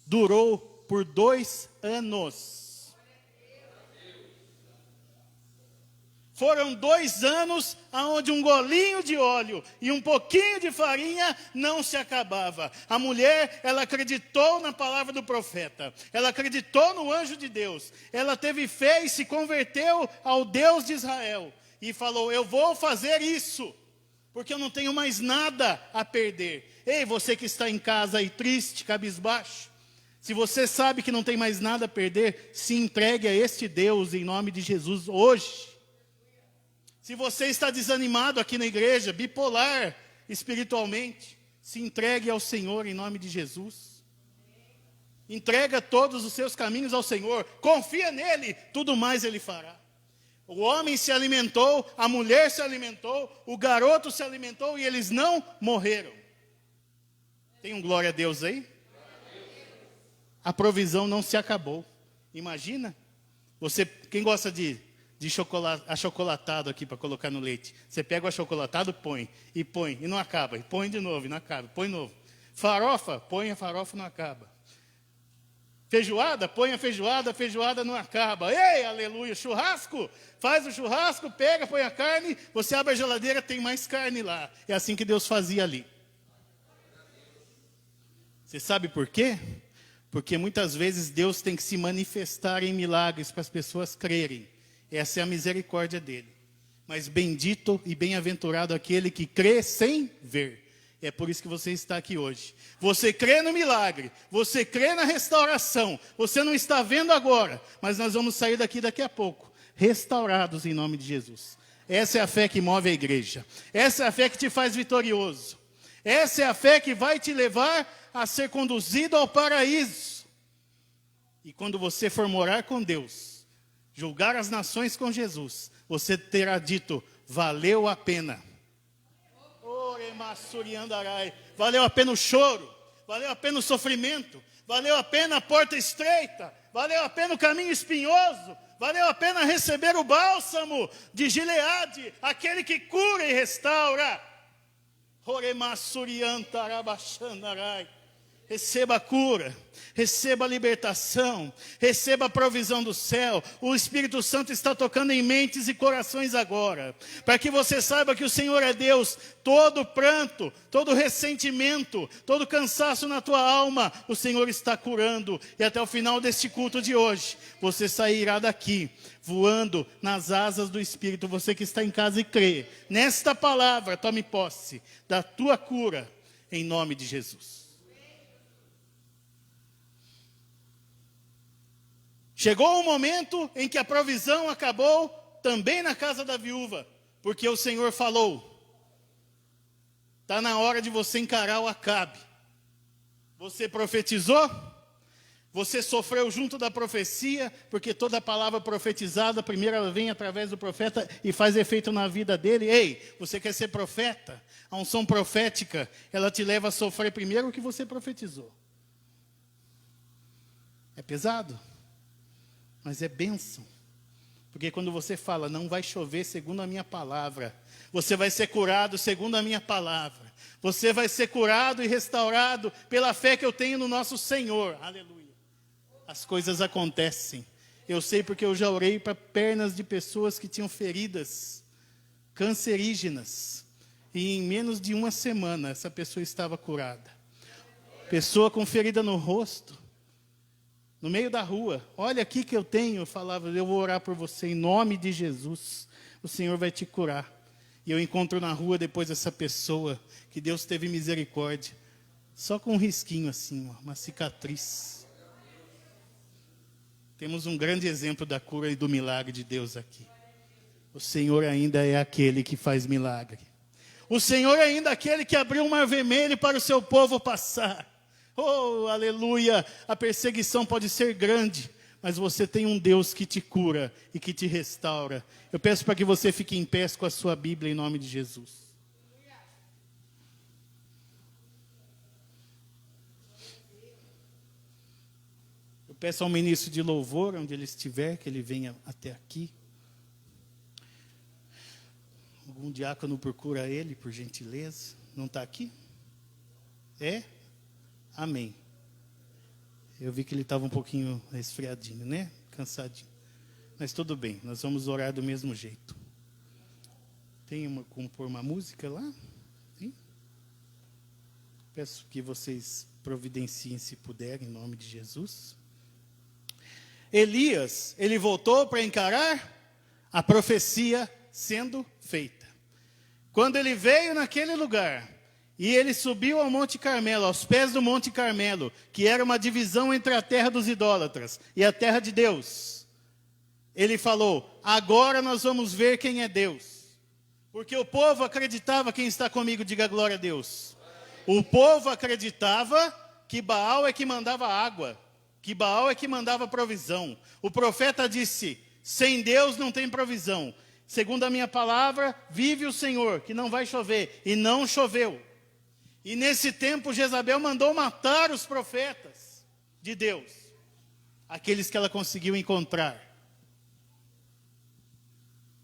durou por 2 anos. Foram 2 anos onde um golinho de óleo e um pouquinho de farinha não se acabava. A mulher, ela acreditou na palavra do profeta. Ela acreditou no anjo de Deus. Ela teve fé e se converteu ao Deus de Israel. E falou: eu vou fazer isso, porque eu não tenho mais nada a perder. Ei, você que está em casa aí triste, cabisbaixo. Se você sabe que não tem mais nada a perder, se entregue a este Deus em nome de Jesus hoje. Se você está desanimado aqui na igreja, bipolar espiritualmente, se entregue ao Senhor em nome de Jesus. Entrega todos os seus caminhos ao Senhor. Confia nele, tudo mais ele fará. O homem se alimentou, a mulher se alimentou, o garoto se alimentou e eles não morreram. Tem um glória a Deus aí? A provisão não se acabou. Imagina, você, quem gosta de chocolate, achocolatado aqui para colocar no leite. Você pega o achocolatado, põe, e não acaba. E põe de novo, e não acaba, põe de novo. Farofa, põe a farofa, não acaba. Feijoada, põe a feijoada não acaba. Ei, aleluia, churrasco, faz o churrasco, pega, põe a carne, você abre a geladeira, tem mais carne lá. É assim que Deus fazia ali. Você sabe por quê? Porque muitas vezes Deus tem que se manifestar em milagres para as pessoas crerem. Essa é a misericórdia dele. Mas bendito e bem-aventurado aquele que crê sem ver. É por isso que você está aqui hoje. Você crê no milagre, você crê na restauração. Você não está vendo agora, mas nós vamos sair daqui a pouco, restaurados em nome de Jesus. Essa é a fé que move a igreja. Essa é a fé que te faz vitorioso. Essa é a fé que vai te levar a ser conduzido ao paraíso. E quando você for morar com Deus, julgar as nações com Jesus, você terá dito: valeu a pena. Valeu a pena o choro, valeu a pena o sofrimento, valeu a pena a porta estreita, valeu a pena o caminho espinhoso, valeu a pena receber o bálsamo de Gileade, aquele que cura e restaura. receba a cura, receba a libertação, receba a provisão do céu. O Espírito Santo está tocando em mentes e corações agora, para que você saiba que o Senhor é Deus. Todo pranto, todo ressentimento, todo cansaço na tua alma, o Senhor está curando. E até o final deste culto de hoje, você sairá daqui voando nas asas do Espírito. Você que está em casa e crê nesta palavra, tome posse da tua cura, em nome de Jesus. Chegou o momento em que a provisão acabou também na casa da viúva, porque o Senhor falou: está na hora de você encarar o Acabe. Você profetizou? Você sofreu junto da profecia, porque toda palavra profetizada, primeiro ela vem através do profeta e faz efeito na vida dele. Ei, você quer ser profeta? A unção profética, ela te leva a sofrer primeiro o que você profetizou. É pesado, mas é bênção. Porque quando você fala, não vai chover segundo a minha palavra, você vai ser curado segundo a minha palavra. Você vai ser curado e restaurado pela fé que eu tenho no nosso Senhor. Aleluia. As coisas acontecem. Eu sei porque eu já orei para pernas de pessoas que tinham feridas cancerígenas. E em menos de uma semana, essa pessoa estava curada. Pessoa com ferida no rosto, no meio da rua. Olha aqui que eu tenho. Eu falava, eu vou orar por você em nome de Jesus. O Senhor vai te curar. E eu encontro na rua depois essa pessoa, que Deus teve misericórdia. Só com um risquinho assim, ó, uma cicatriz. Temos um grande exemplo da cura e do milagre de Deus aqui. O Senhor ainda é aquele que faz milagre. O Senhor ainda é aquele que abriu um mar vermelho para o seu povo passar. Oh, aleluia! A perseguição pode ser grande, mas você tem um Deus que te cura e que te restaura. Eu peço para que você fique em pé com a sua Bíblia em nome de Jesus. Eu peço ao ministro de louvor, onde ele estiver, que ele venha até aqui. Algum diácono procura ele, por gentileza. Não está aqui? É? Amém. Eu vi que ele estava um pouquinho resfriadinho, né? Cansadinho. Mas tudo bem, nós vamos orar do mesmo jeito. Tem como pôr uma música lá? Sim? Peço que vocês providenciem, se puderem, em nome de Jesus. Elias, ele voltou para encarar a profecia sendo feita. Quando ele veio naquele lugar, e ele subiu ao Monte Carmelo, aos pés do Monte Carmelo, que era uma divisão entre a terra dos idólatras e a terra de Deus, ele falou, agora nós vamos ver quem é Deus. Porque o povo acreditava, quem está comigo, diga glória a Deus. O povo acreditava que Baal é que mandava água, que Baal é que mandava provisão. O profeta disse, sem Deus não tem provisão. Segundo a minha palavra, vive o Senhor, que não vai chover. E não choveu. E nesse tempo, Jezabel mandou matar os profetas de Deus. Aqueles que ela conseguiu encontrar.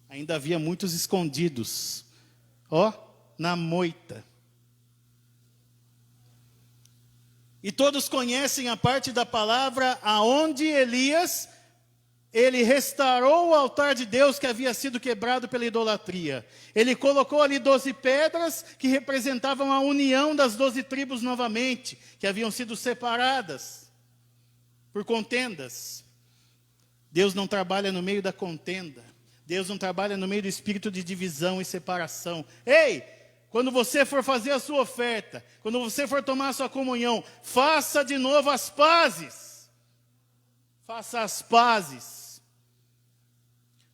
Ainda havia muitos escondidos. Ó, na moita. E todos conhecem a parte da palavra aonde Elias, ele restaurou o altar de Deus que havia sido quebrado pela idolatria. Ele colocou ali 12 pedras que representavam a união das 12 tribos novamente, que haviam sido separadas por contendas. Deus não trabalha no meio da contenda. Deus não trabalha no meio do espírito de divisão e separação. Ei! Quando você for fazer a sua oferta, quando você for tomar a sua comunhão, faça de novo as pazes. Faça as pazes.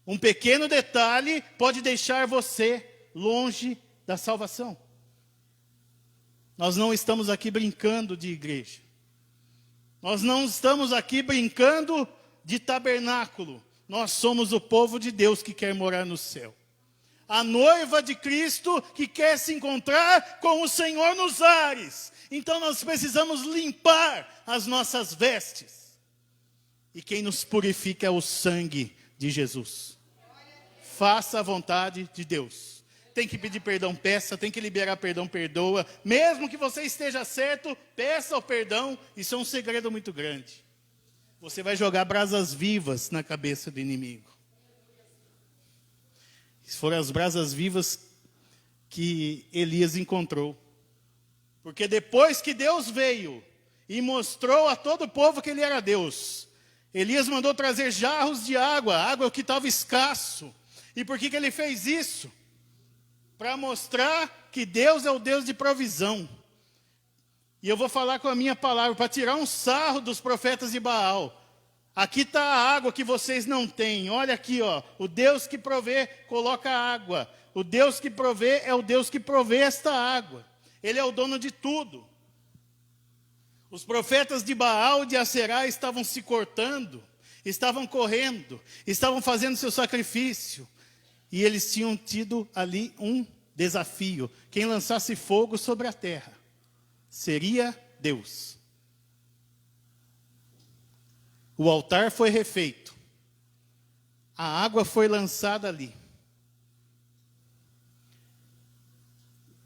Um pequeno detalhe pode deixar você longe da salvação. Nós não estamos aqui brincando de igreja. Nós não estamos aqui brincando de tabernáculo. Nós somos o povo de Deus que quer morar no céu. A noiva de Cristo que quer se encontrar com o Senhor nos ares. Então nós precisamos limpar as nossas vestes. E quem nos purifica é o sangue de Jesus. Faça a vontade de Deus. tem que pedir perdão, peça. Tem que liberar perdão, perdoa. Mesmo que você esteja certo, peça o perdão. Isso é um segredo muito grande. Você vai jogar brasas vivas na cabeça do inimigo. Foram as brasas vivas que Elias encontrou. Porque depois que Deus veio e mostrou a todo o povo que ele era Deus, Elias mandou trazer jarros de água, água que estava escasso. E por que ele fez isso? Para mostrar que Deus é o Deus de provisão. E eu vou falar com a minha palavra, para tirar um sarro dos profetas de Baal. Aqui está a água que vocês não têm. Olha aqui, ó. O Deus que provê, coloca água. O Deus que provê é o Deus que provê esta água. Ele é o dono de tudo. Os profetas de Baal e de Aserá estavam se cortando, estavam correndo, estavam fazendo seu sacrifício. E eles tinham tido ali um desafio. Quem lançasse fogo sobre a terra seria Deus. O altar foi refeito. A água foi lançada ali.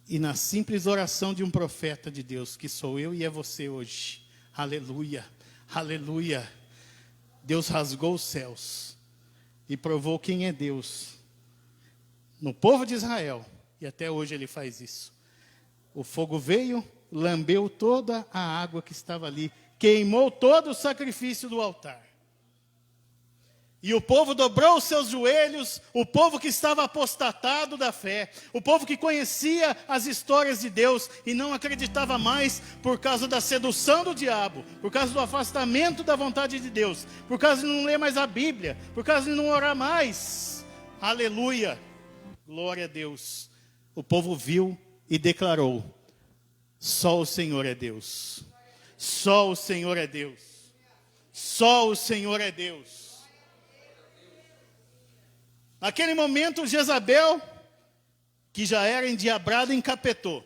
E na simples oração de um profeta de Deus, que sou eu e é você hoje. Aleluia, aleluia. Deus rasgou os céus e provou quem é Deus. No povo de Israel, e até hoje ele faz isso. O fogo veio, lambeu toda a água que estava ali, queimou todo o sacrifício do altar. E o povo dobrou os seus joelhos, o povo que estava apostatado da fé, o povo que conhecia as histórias de Deus e não acreditava mais por causa da sedução do diabo, por causa do afastamento da vontade de Deus, por causa de não ler mais a Bíblia, por causa de não orar mais. Aleluia, glória a Deus. O povo viu e declarou: só o Senhor é Deus. Só o Senhor é Deus. Só o Senhor é Deus. Naquele momento, Jezabel, que já era endiabrada, encapetou.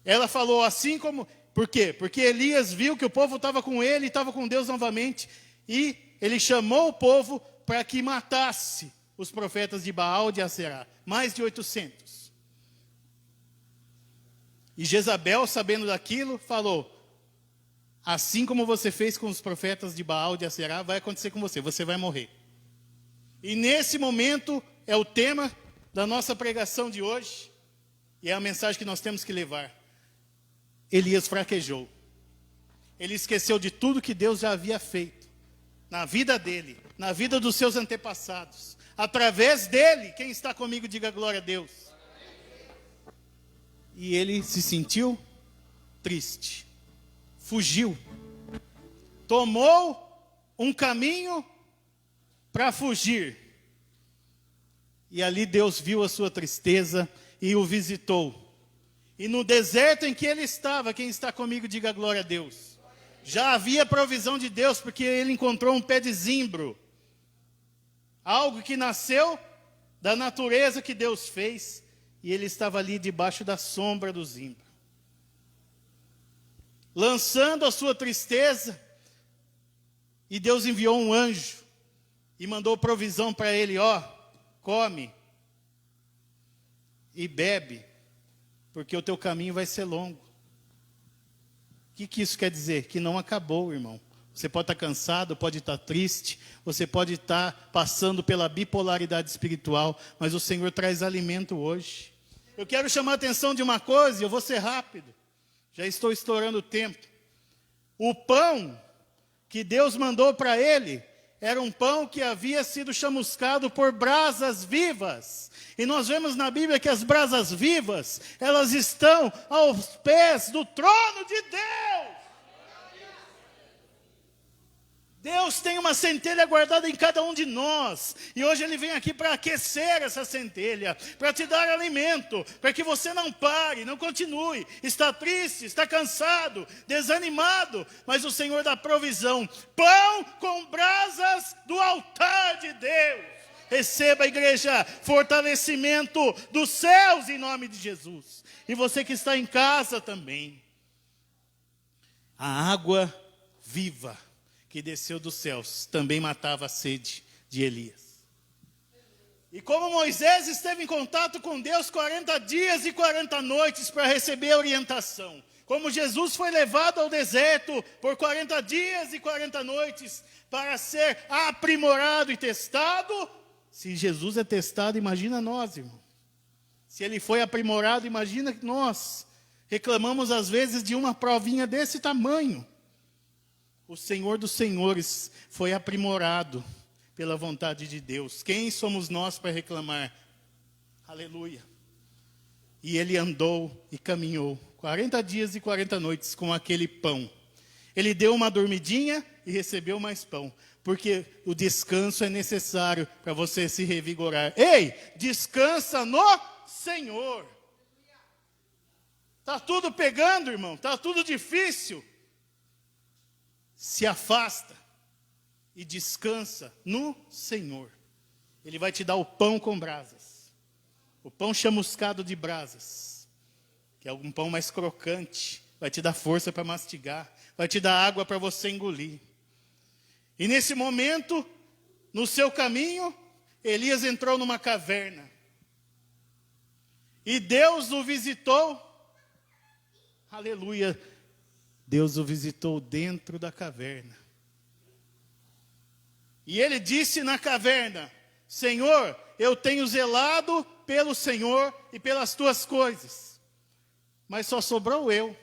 Ela falou assim como... Por quê? Porque Elias viu que o povo estava com ele, estava com Deus novamente. E ele chamou o povo para que matasse os profetas de Baal e de Aserá. Mais de 800. E Jezabel, sabendo daquilo, falou: assim como você fez com os profetas de Baal e de Aserá, vai acontecer com você, você vai morrer. E nesse momento é o tema da nossa pregação de hoje, e é a mensagem que nós temos que levar. Elias fraquejou. Ele esqueceu de tudo que Deus já havia feito na vida dele, na vida dos seus antepassados. Através dele, quem está comigo, diga glória a Deus. E ele se sentiu triste. Fugiu. Tomou um caminho para fugir. E ali Deus viu a sua tristeza e o visitou. E no deserto em que ele estava, quem está comigo, diga glória a Deus. Já havia provisão de Deus, porque ele encontrou um pé de zimbro. Algo que nasceu da natureza que Deus fez. E ele estava ali debaixo da sombra do zimbro. Lançando a sua tristeza. E Deus enviou um anjo. E mandou provisão para ele, ó, come. E bebe. Porque o teu caminho vai ser longo. O que isso quer dizer? Que não acabou, irmão. Você pode estar cansado, pode estar triste, você pode estar passando pela bipolaridade espiritual, mas o Senhor traz alimento hoje. Eu quero chamar a atenção de uma coisa, e eu vou ser rápido. Já estou estourando o tempo. O pão que Deus mandou para ele era um pão que havia sido chamuscado por brasas vivas. E nós vemos na Bíblia que as brasas vivas, elas estão aos pés do trono de Deus. Deus tem uma centelha guardada em cada um de nós. E hoje Ele vem aqui para aquecer essa centelha, para te dar alimento, para que você não pare, não continue. Está triste, está cansado, desanimado, mas o Senhor dá provisão. Pão com brasas do altar de Deus. Receba, igreja, fortalecimento dos céus em nome de Jesus. E você que está em casa também. A água viva que desceu dos céus também matava a sede de Elias. E como Moisés esteve em contato com Deus 40 dias e 40 noites para receber orientação, como Jesus foi levado ao deserto por 40 dias e 40 noites para ser aprimorado e testado, se Jesus é testado, imagina nós, irmão. Se ele foi aprimorado, imagina nós. Reclamamos às vezes de uma provinha desse tamanho. O Senhor dos Senhores foi aprimorado pela vontade de Deus. Quem somos nós para reclamar? Aleluia. E ele andou e caminhou 40 dias e 40 noites com aquele pão. Ele deu uma dormidinha e recebeu mais pão. Porque o descanso é necessário para você se revigorar. Ei, descansa no Senhor. Está tudo pegando, irmão. Está tudo difícil. Se afasta e descansa no Senhor. Ele vai te dar o pão com brasas. O pão chamuscado de brasas. Que é um pão mais crocante. Vai te dar força para mastigar. Vai te dar água para você engolir. E nesse momento, no seu caminho, Elias entrou numa caverna. E Deus o visitou. Aleluia. Deus o visitou dentro da caverna. E ele disse na caverna: Senhor, eu tenho zelado pelo Senhor e pelas tuas coisas. Mas só sobrou eu.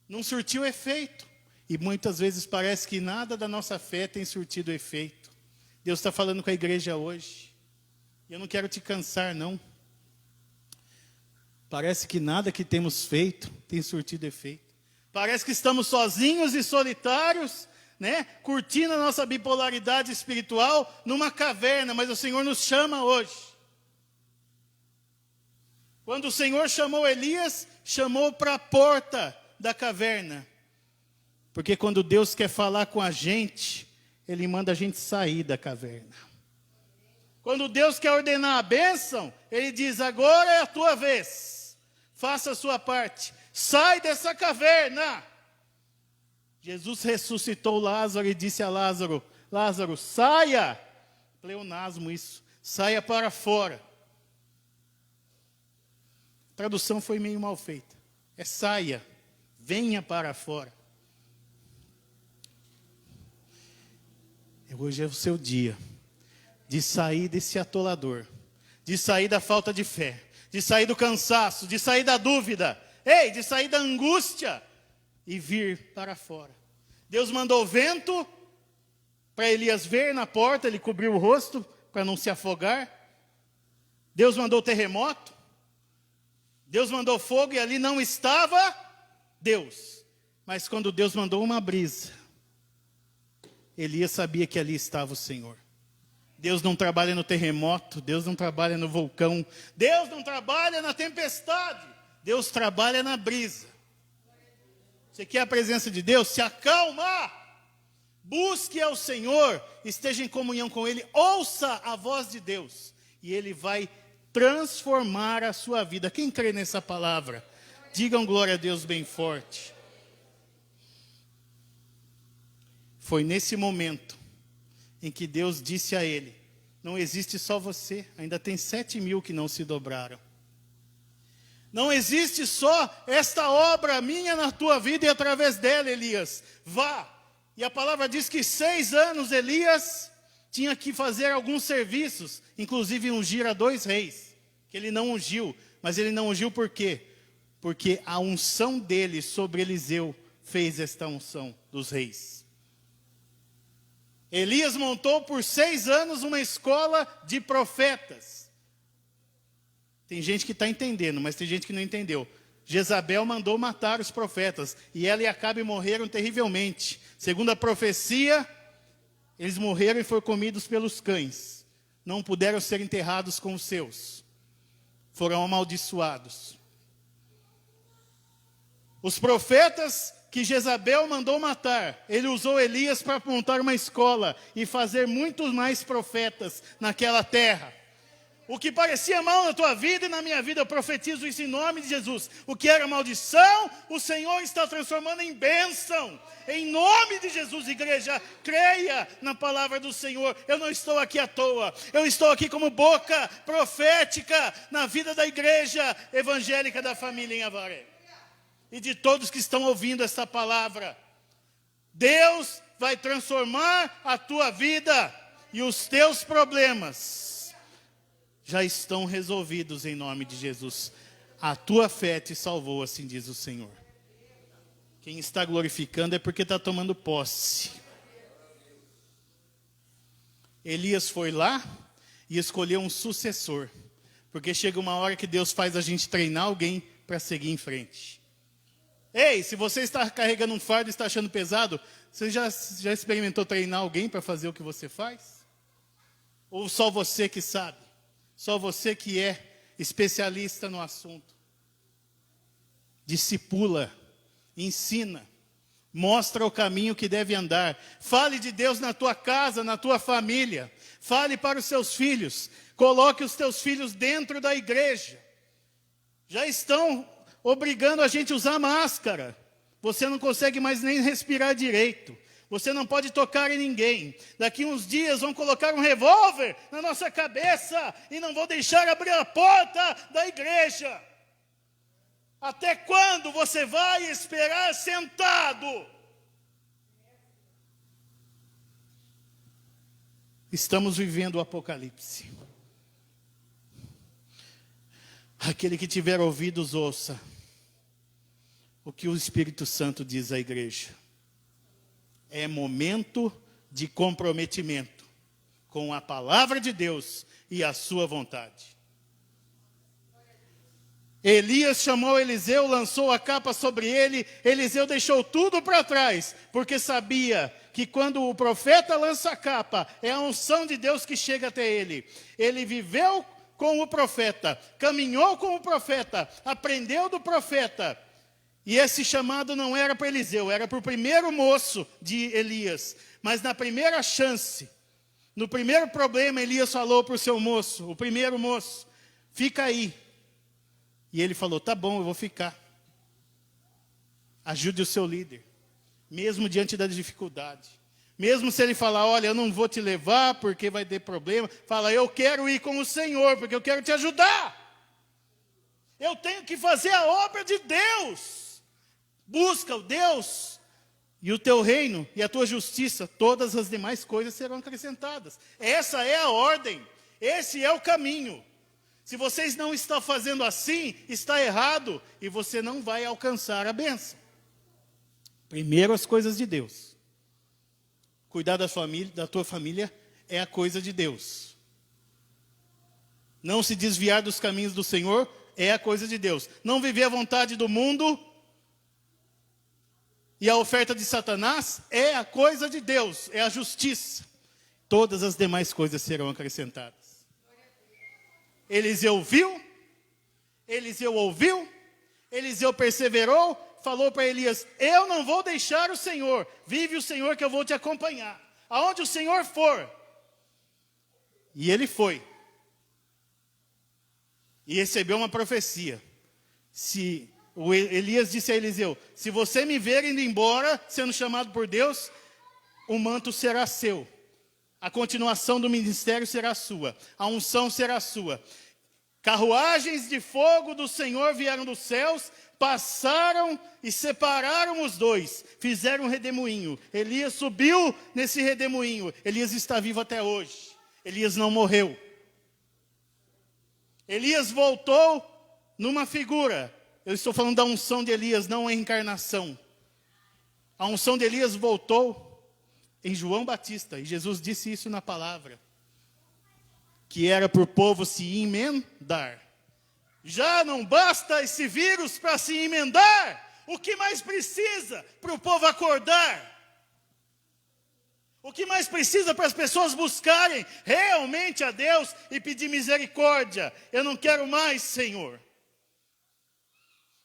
Não surtiu efeito. E muitas vezes parece que nada da nossa fé tem surtido efeito. Deus está falando com a igreja hoje. E eu não quero te cansar, não. Parece que nada que temos feito tem surtido efeito. Parece que estamos sozinhos e solitários, né? Curtindo a nossa bipolaridade espiritual numa caverna. Mas o Senhor nos chama hoje. Quando o Senhor chamou Elias, chamou para a porta da caverna. Porque quando Deus quer falar com a gente, Ele manda a gente sair da caverna. Quando Deus quer ordenar a bênção, Ele diz: agora é a tua vez. Faça a sua parte. Sai dessa caverna. Jesus ressuscitou Lázaro e disse a Lázaro: Lázaro, saia. Pleonasmo isso. Saia para fora. A tradução foi meio mal feita. É saia. Venha para fora. Hoje é o seu dia de sair desse atolador, de sair da falta de fé, de sair do cansaço, de sair da dúvida, de sair da angústia e vir para fora. Deus mandou vento para Elias ver na porta, ele cobriu o rosto para não se afogar. Deus mandou terremoto, Deus mandou fogo e ali não estava Deus. Mas quando Deus mandou uma brisa, Elias sabia que ali estava o Senhor. Deus não trabalha no terremoto, Deus não trabalha no vulcão, Deus não trabalha na tempestade, Deus trabalha na brisa. Você quer a presença de Deus? Se acalma, busque ao Senhor, esteja em comunhão com Ele, ouça a voz de Deus, e Ele vai transformar a sua vida. Quem crê nessa palavra? Digam glória a Deus bem forte. Foi nesse momento em que Deus disse a ele: não existe só você, ainda tem 7.000 que não se dobraram. Não existe só esta obra minha na tua vida e através dela, Elias. Vá. E a palavra diz que 6 anos Elias tinha que fazer alguns serviços, inclusive ungir a 2 reis, que ele não ungiu. Mas ele não ungiu por quê? Porque a unção dele sobre Eliseu fez esta unção dos reis. Elias montou por 6 anos uma escola de profetas. Tem gente que está entendendo, mas tem gente que não entendeu. Jezabel mandou matar os profetas, e ela e Acabe morreram terrivelmente. Segundo a profecia, eles morreram e foram comidos pelos cães. Não puderam ser enterrados com os seus. Foram amaldiçoados. Os profetas que Jezabel mandou matar, ele usou Elias para montar uma escola e fazer muitos mais profetas naquela terra. O que parecia mal na tua vida e na minha vida, eu profetizo isso em nome de Jesus. O que era maldição, o Senhor está transformando em bênção. Em nome de Jesus, igreja, creia na palavra do Senhor. Eu não estou aqui à toa. Eu estou aqui como boca profética na vida da igreja evangélica da família em Avaré. E de todos que estão ouvindo esta palavra. Deus vai transformar a tua vida e os teus problemas já estão resolvidos em nome de Jesus. A tua fé te salvou, assim diz o Senhor. Quem está glorificando é porque está tomando posse. Elias foi lá e escolheu um sucessor. Porque chega uma hora que Deus faz a gente treinar alguém para seguir em frente. Ei, se você está carregando um fardo e está achando pesado, você já experimentou treinar alguém para fazer o que você faz? Ou só você que sabe? Só você que é especialista no assunto. Discipula, ensina, mostra o caminho que deve andar. Fale de Deus na tua casa, na tua família. Fale para os seus filhos. Coloque os teus filhos dentro da igreja. Já estão obrigando a gente a usar máscara. Você não consegue mais nem respirar direito. Você não pode tocar em ninguém. Daqui uns dias vão colocar um revólver na nossa cabeça e não vão deixar abrir a porta da igreja. Até quando você vai esperar sentado? Estamos vivendo o Apocalipse. Aquele que tiver ouvidos, ouça o que o Espírito Santo diz à igreja. É momento de comprometimento com a palavra de Deus e a sua vontade. Elias chamou Eliseu, lançou a capa sobre ele. Eliseu deixou tudo para trás, porque sabia que quando o profeta lança a capa, é a unção de Deus que chega até ele. Ele viveu com o profeta, caminhou com o profeta, aprendeu do profeta. E esse chamado não era para Eliseu, era para o primeiro moço de Elias. Mas na primeira chance, no primeiro problema, Elias falou para o seu moço, o primeiro moço, fica aí. E ele falou, tá bom, eu vou ficar. Ajude o seu líder, mesmo diante da dificuldade. Mesmo se ele falar, olha, eu não vou te levar porque vai ter problema. Fala, eu quero ir com o Senhor, porque eu quero te ajudar. Eu tenho que fazer a obra de Deus. Busca o Deus e o teu reino e a tua justiça, todas as demais coisas serão acrescentadas. Essa é a ordem, esse é o caminho. Se vocês não estão fazendo assim, está errado e você não vai alcançar a bênção. Primeiro as coisas de Deus. Cuidar da família, da tua família é a coisa de Deus. Não se desviar dos caminhos do Senhor é a coisa de Deus. Não viver a vontade do mundo e a oferta de Satanás é a coisa de Deus, é a justiça. Todas as demais coisas serão acrescentadas. Eliseu viu, Eliseu ouviu, Eliseu perseverou, falou para Elias, eu não vou deixar o Senhor, vive o Senhor que eu vou te acompanhar. Aonde o Senhor for. E ele foi. E recebeu uma profecia. O Elias disse a Eliseu, se você me ver indo embora, sendo chamado por Deus, o manto será seu. A continuação do ministério será sua. A unção será sua. Carruagens de fogo do Senhor vieram dos céus, passaram e separaram os dois. Fizeram um redemoinho. Elias subiu nesse redemoinho. Elias está vivo até hoje. Elias não morreu. Elias voltou numa figura. Eu estou falando da unção de Elias, não a encarnação. A unção de Elias voltou em João Batista. E Jesus disse isso na palavra. Que era para o povo se emendar. Já não basta esse vírus para se emendar. O que mais precisa para o povo acordar? O que mais precisa para as pessoas buscarem realmente a Deus e pedir misericórdia? Eu não quero mais, Senhor.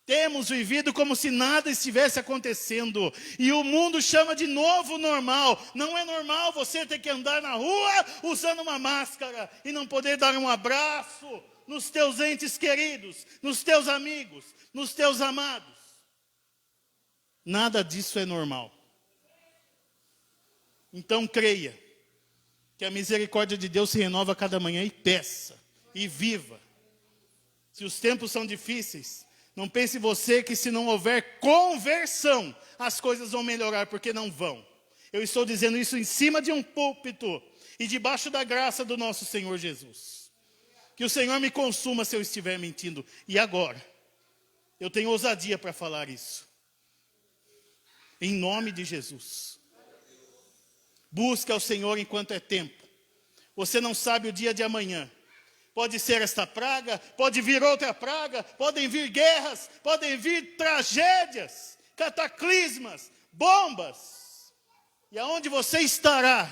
Temos vivido como se nada estivesse acontecendo. E o mundo chama de novo normal. Não é normal você ter que andar na rua usando uma máscara e não poder dar um abraço nos teus entes queridos, nos teus amigos, nos teus amados. Nada disso é normal. Então creia que a misericórdia de Deus se renova a cada manhã e peça, e viva. Se os tempos são difíceis, não pense você que se não houver conversão, as coisas vão melhorar, porque não vão. Eu estou dizendo isso em cima de um púlpito e debaixo da graça do nosso Senhor Jesus. Que o Senhor me consuma se eu estiver mentindo. E agora, eu tenho ousadia para falar isso. Em nome de Jesus. Busca ao Senhor enquanto é tempo. Você não sabe o dia de amanhã. Pode ser esta praga, pode vir outra praga, podem vir guerras, podem vir tragédias, cataclismas, bombas. E aonde você estará,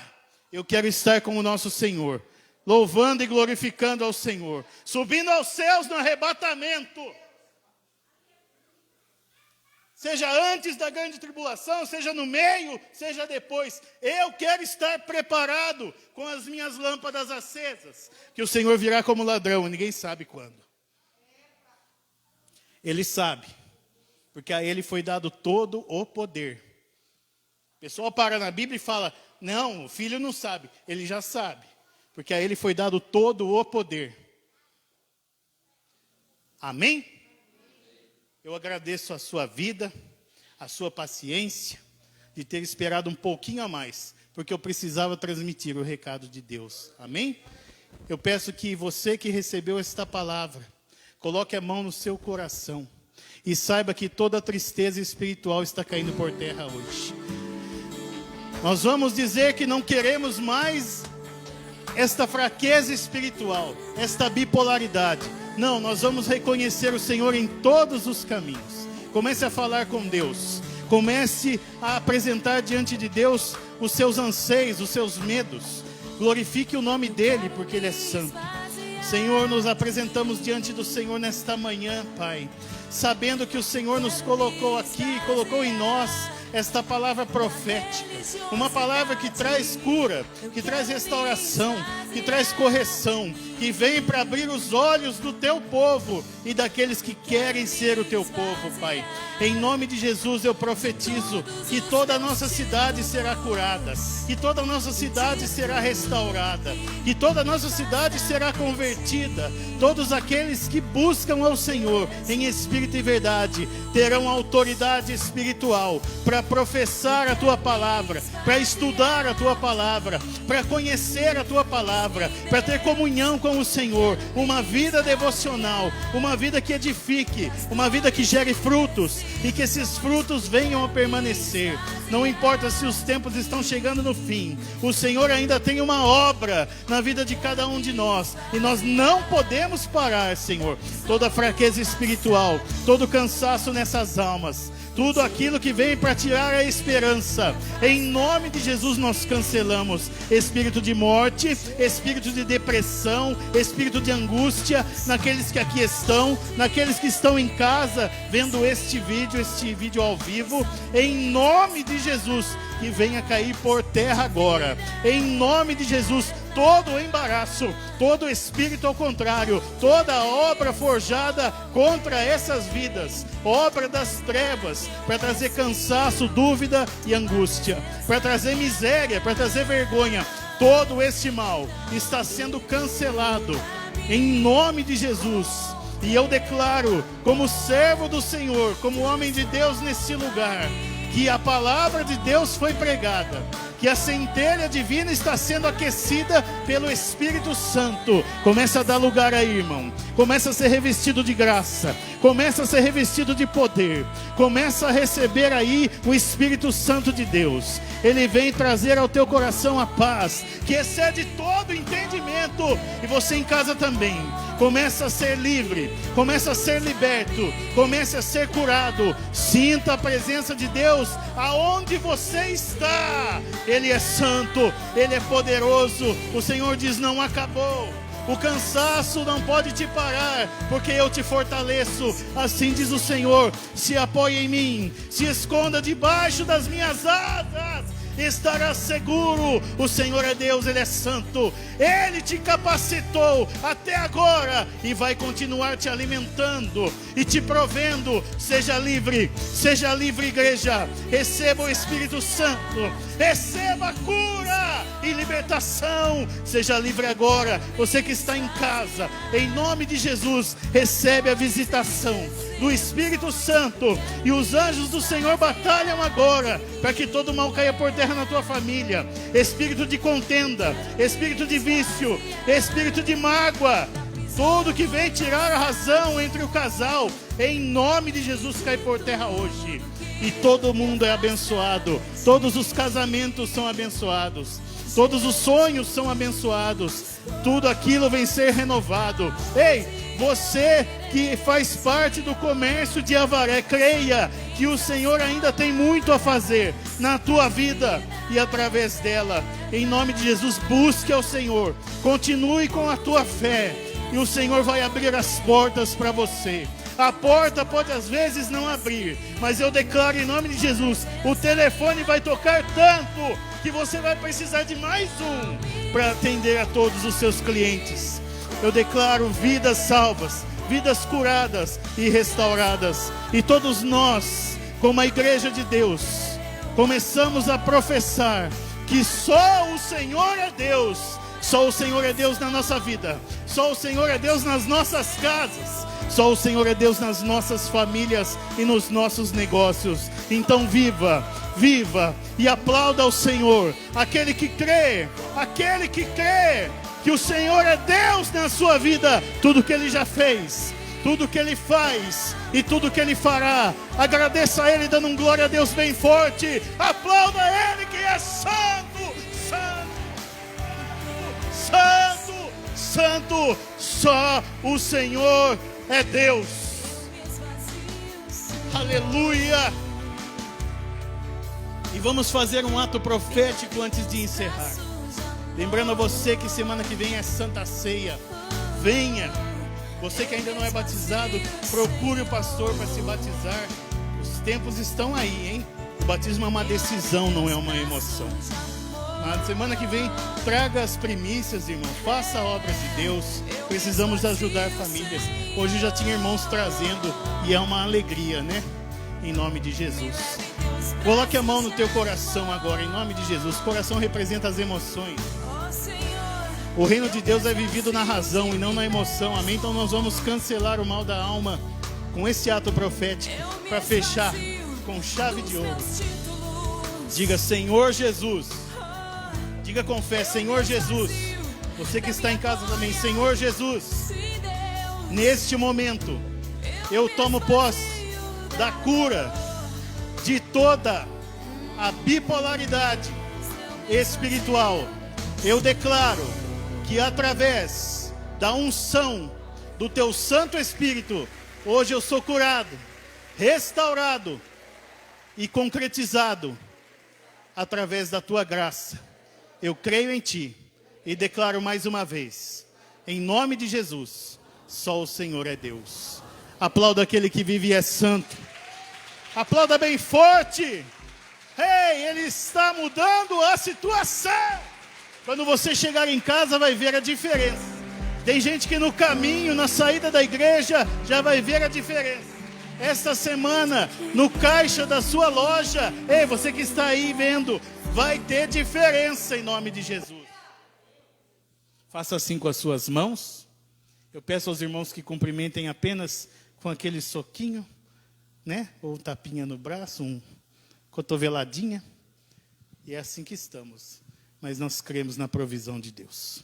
eu quero estar com o nosso Senhor, louvando e glorificando ao Senhor, subindo aos céus no arrebatamento. Seja antes da grande tribulação, seja no meio, seja depois. Eu quero estar preparado com as minhas lâmpadas acesas. Que o Senhor virá como ladrão, ninguém sabe quando. Ele sabe, porque a Ele foi dado todo o poder. O pessoal para na Bíblia e fala, não, o filho não sabe. Ele já sabe, porque a Ele foi dado todo o poder. Amém? Eu agradeço a sua vida, a sua paciência, de ter esperado um pouquinho a mais, porque eu precisava transmitir o recado de Deus. Amém? Eu peço que você que recebeu esta palavra, coloque a mão no seu coração e saiba que toda a tristeza espiritual está caindo por terra hoje. Nós vamos dizer que não queremos mais esta fraqueza espiritual, esta bipolaridade. Não, nós vamos reconhecer o Senhor em todos os caminhos. Comece a falar com Deus. Comece a apresentar diante de Deus os seus anseios, os seus medos. Glorifique o nome dEle, porque Ele é santo. Senhor, nos apresentamos diante do Senhor nesta manhã, Pai. Sabendo que o Senhor nos colocou aqui, colocou em nós esta palavra profética, uma palavra que traz cura, que traz restauração, que traz correção, que vem para abrir os olhos do teu povo e daqueles que querem ser o teu povo, Pai. Em nome de Jesus eu profetizo que toda a nossa cidade será curada, que toda a nossa cidade será restaurada, que toda a nossa cidade será convertida. Todos aqueles que buscam ao Senhor em espírito e verdade terão autoridade espiritual para professar a tua palavra, para estudar a tua palavra, para conhecer a tua palavra, para ter comunhão com o Senhor, uma vida devocional, uma vida que edifique, uma vida que gere frutos e que esses frutos venham a permanecer. Não importa se os tempos estão chegando no fim, o Senhor ainda tem uma obra na vida de cada um de nós e nós não podemos parar, Senhor. Toda fraqueza espiritual, todo cansaço nessas almas, tudo aquilo que vem para tirar a esperança, em nome de Jesus nós cancelamos espírito de morte, espírito de depressão, espírito de angústia, naqueles que aqui estão, naqueles que estão em casa, vendo este vídeo ao vivo, em nome de Jesus, que venha cair por terra agora, em nome de Jesus. Todo o embaraço, todo o espírito ao contrário, toda obra forjada contra essas vidas, obra das trevas, para trazer cansaço, dúvida e angústia, para trazer miséria, para trazer vergonha, todo este mal está sendo cancelado em nome de Jesus. E eu declaro, como servo do Senhor, como homem de Deus nesse lugar, que a palavra de Deus foi pregada, que a centelha divina está sendo aquecida pelo Espírito Santo. Começa a dar lugar aí, irmão. Começa a ser revestido de graça. Começa a ser revestido de poder. Começa a receber aí o Espírito Santo de Deus. Ele vem trazer ao teu coração a paz, que excede todo entendimento. E você em casa também. Começa a ser livre, começa a ser liberto, começa a ser curado. Sinta a presença de Deus aonde você está. Ele é santo, Ele é poderoso. O Senhor diz: não acabou. O cansaço não pode te parar, porque eu te fortaleço. Assim diz o Senhor: se apoie em mim, se esconda debaixo das minhas asas, estará seguro. O Senhor é Deus, Ele é santo. Ele te capacitou até agora e vai continuar te alimentando e te provendo. Seja livre, igreja. Receba o Espírito Santo, receba cura e libertação. Seja livre agora. Você que está em casa, em nome de Jesus, recebe a visitação do Espírito Santo, e os anjos do Senhor batalham agora para que todo mal caia por terra na tua família. Espírito de contenda, espírito de vício, espírito de mágoa, tudo que vem tirar a razão entre o casal, em nome de Jesus, cai por terra hoje. E todo mundo é abençoado, todos os casamentos são abençoados, todos os sonhos são abençoados, tudo aquilo vem ser renovado. Ei, você que faz parte do comércio de Avaré, creia que o Senhor ainda tem muito a fazer na tua vida e através dela. Em nome de Jesus, busque ao Senhor, continue com a tua fé, e o Senhor vai abrir as portas para você. A porta pode às vezes não abrir, mas eu declaro em nome de Jesus, o telefone vai tocar tanto que você vai precisar de mais um para atender a todos os seus clientes. Eu declaro vidas salvas, vidas curadas e restauradas. E todos nós, como a igreja de Deus, começamos a professar que só o Senhor é Deus. Só o Senhor é Deus na nossa vida. Só o Senhor é Deus nas nossas casas. Só o Senhor é Deus nas nossas famílias e nos nossos negócios. Então viva e aplauda ao Senhor. Aquele que crê que o Senhor é Deus na sua vida. Tudo que Ele já fez, tudo que Ele faz e tudo que Ele fará. Agradeça a Ele dando um glória a Deus bem forte. Aplauda Ele que é santo, santo, santo. Só o Senhor é Deus. Aleluia. E vamos fazer um ato profético antes de encerrar. Lembrando a você que semana que vem é Santa Ceia. Venha. Você que ainda não é batizado, procure o pastor para se batizar. Os tempos estão aí, hein? O batismo é uma decisão, não é uma emoção. Na semana que vem, traga as primícias, irmão. Faça a obra de Deus. Precisamos ajudar famílias. Hoje já tinha irmãos trazendo e é uma alegria, né? Em nome de Jesus. Coloque a mão no teu coração agora, em nome de Jesus. O coração representa as emoções. O reino de Deus é vivido na razão e não na emoção, amém? Então nós vamos cancelar o mal da alma com esse ato profético, para fechar com chave de ouro. Diga: Senhor Jesus. Diga com fé: Senhor Jesus. Você que está em casa também: Senhor Jesus, neste momento eu tomo posse da cura de toda a bipolaridade espiritual. Eu declaro que através da unção do Teu Santo Espírito, hoje eu sou curado, restaurado e concretizado através da Tua graça. Eu creio em Ti e declaro mais uma vez, em nome de Jesus, só o Senhor é Deus. Aplauda aquele que vive e é santo. Aplauda bem forte. Ei, Ele está mudando a situação. Quando você chegar em casa, vai ver a diferença. Tem gente que no caminho, na saída da igreja, já vai ver a diferença. Esta semana, no caixa da sua loja, ei, você que está aí vendo, vai ter diferença em nome de Jesus. Faça assim com as suas mãos. Eu peço aos irmãos que cumprimentem apenas com aquele soquinho, né? Ou tapinha no braço, cotoveladinha. E é assim que estamos. Mas nós cremos na provisão de Deus.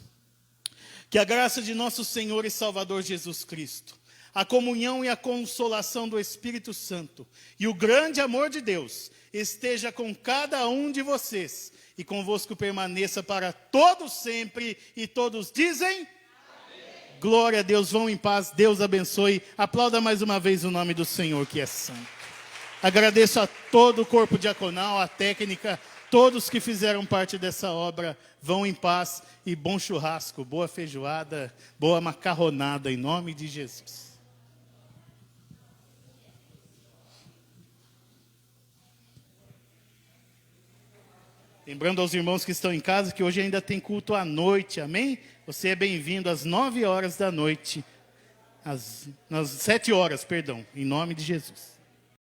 Que a graça de nosso Senhor e Salvador Jesus Cristo, a comunhão e a consolação do Espírito Santo e o grande amor de Deus esteja com cada um de vocês e convosco permaneça para todos sempre. E todos dizem: amém. Glória a Deus, vão em paz, Deus abençoe. Aplauda mais uma vez o nome do Senhor que é santo. Agradeço a todo o corpo diaconal, a técnica, todos que fizeram parte dessa obra vão em paz e bom churrasco, boa feijoada, boa macarronada, em nome de Jesus. Lembrando aos irmãos que estão em casa que hoje ainda tem culto à noite, amém? Você é bem-vindo às 9 horas da noite, às 7 horas, perdão, em nome de Jesus.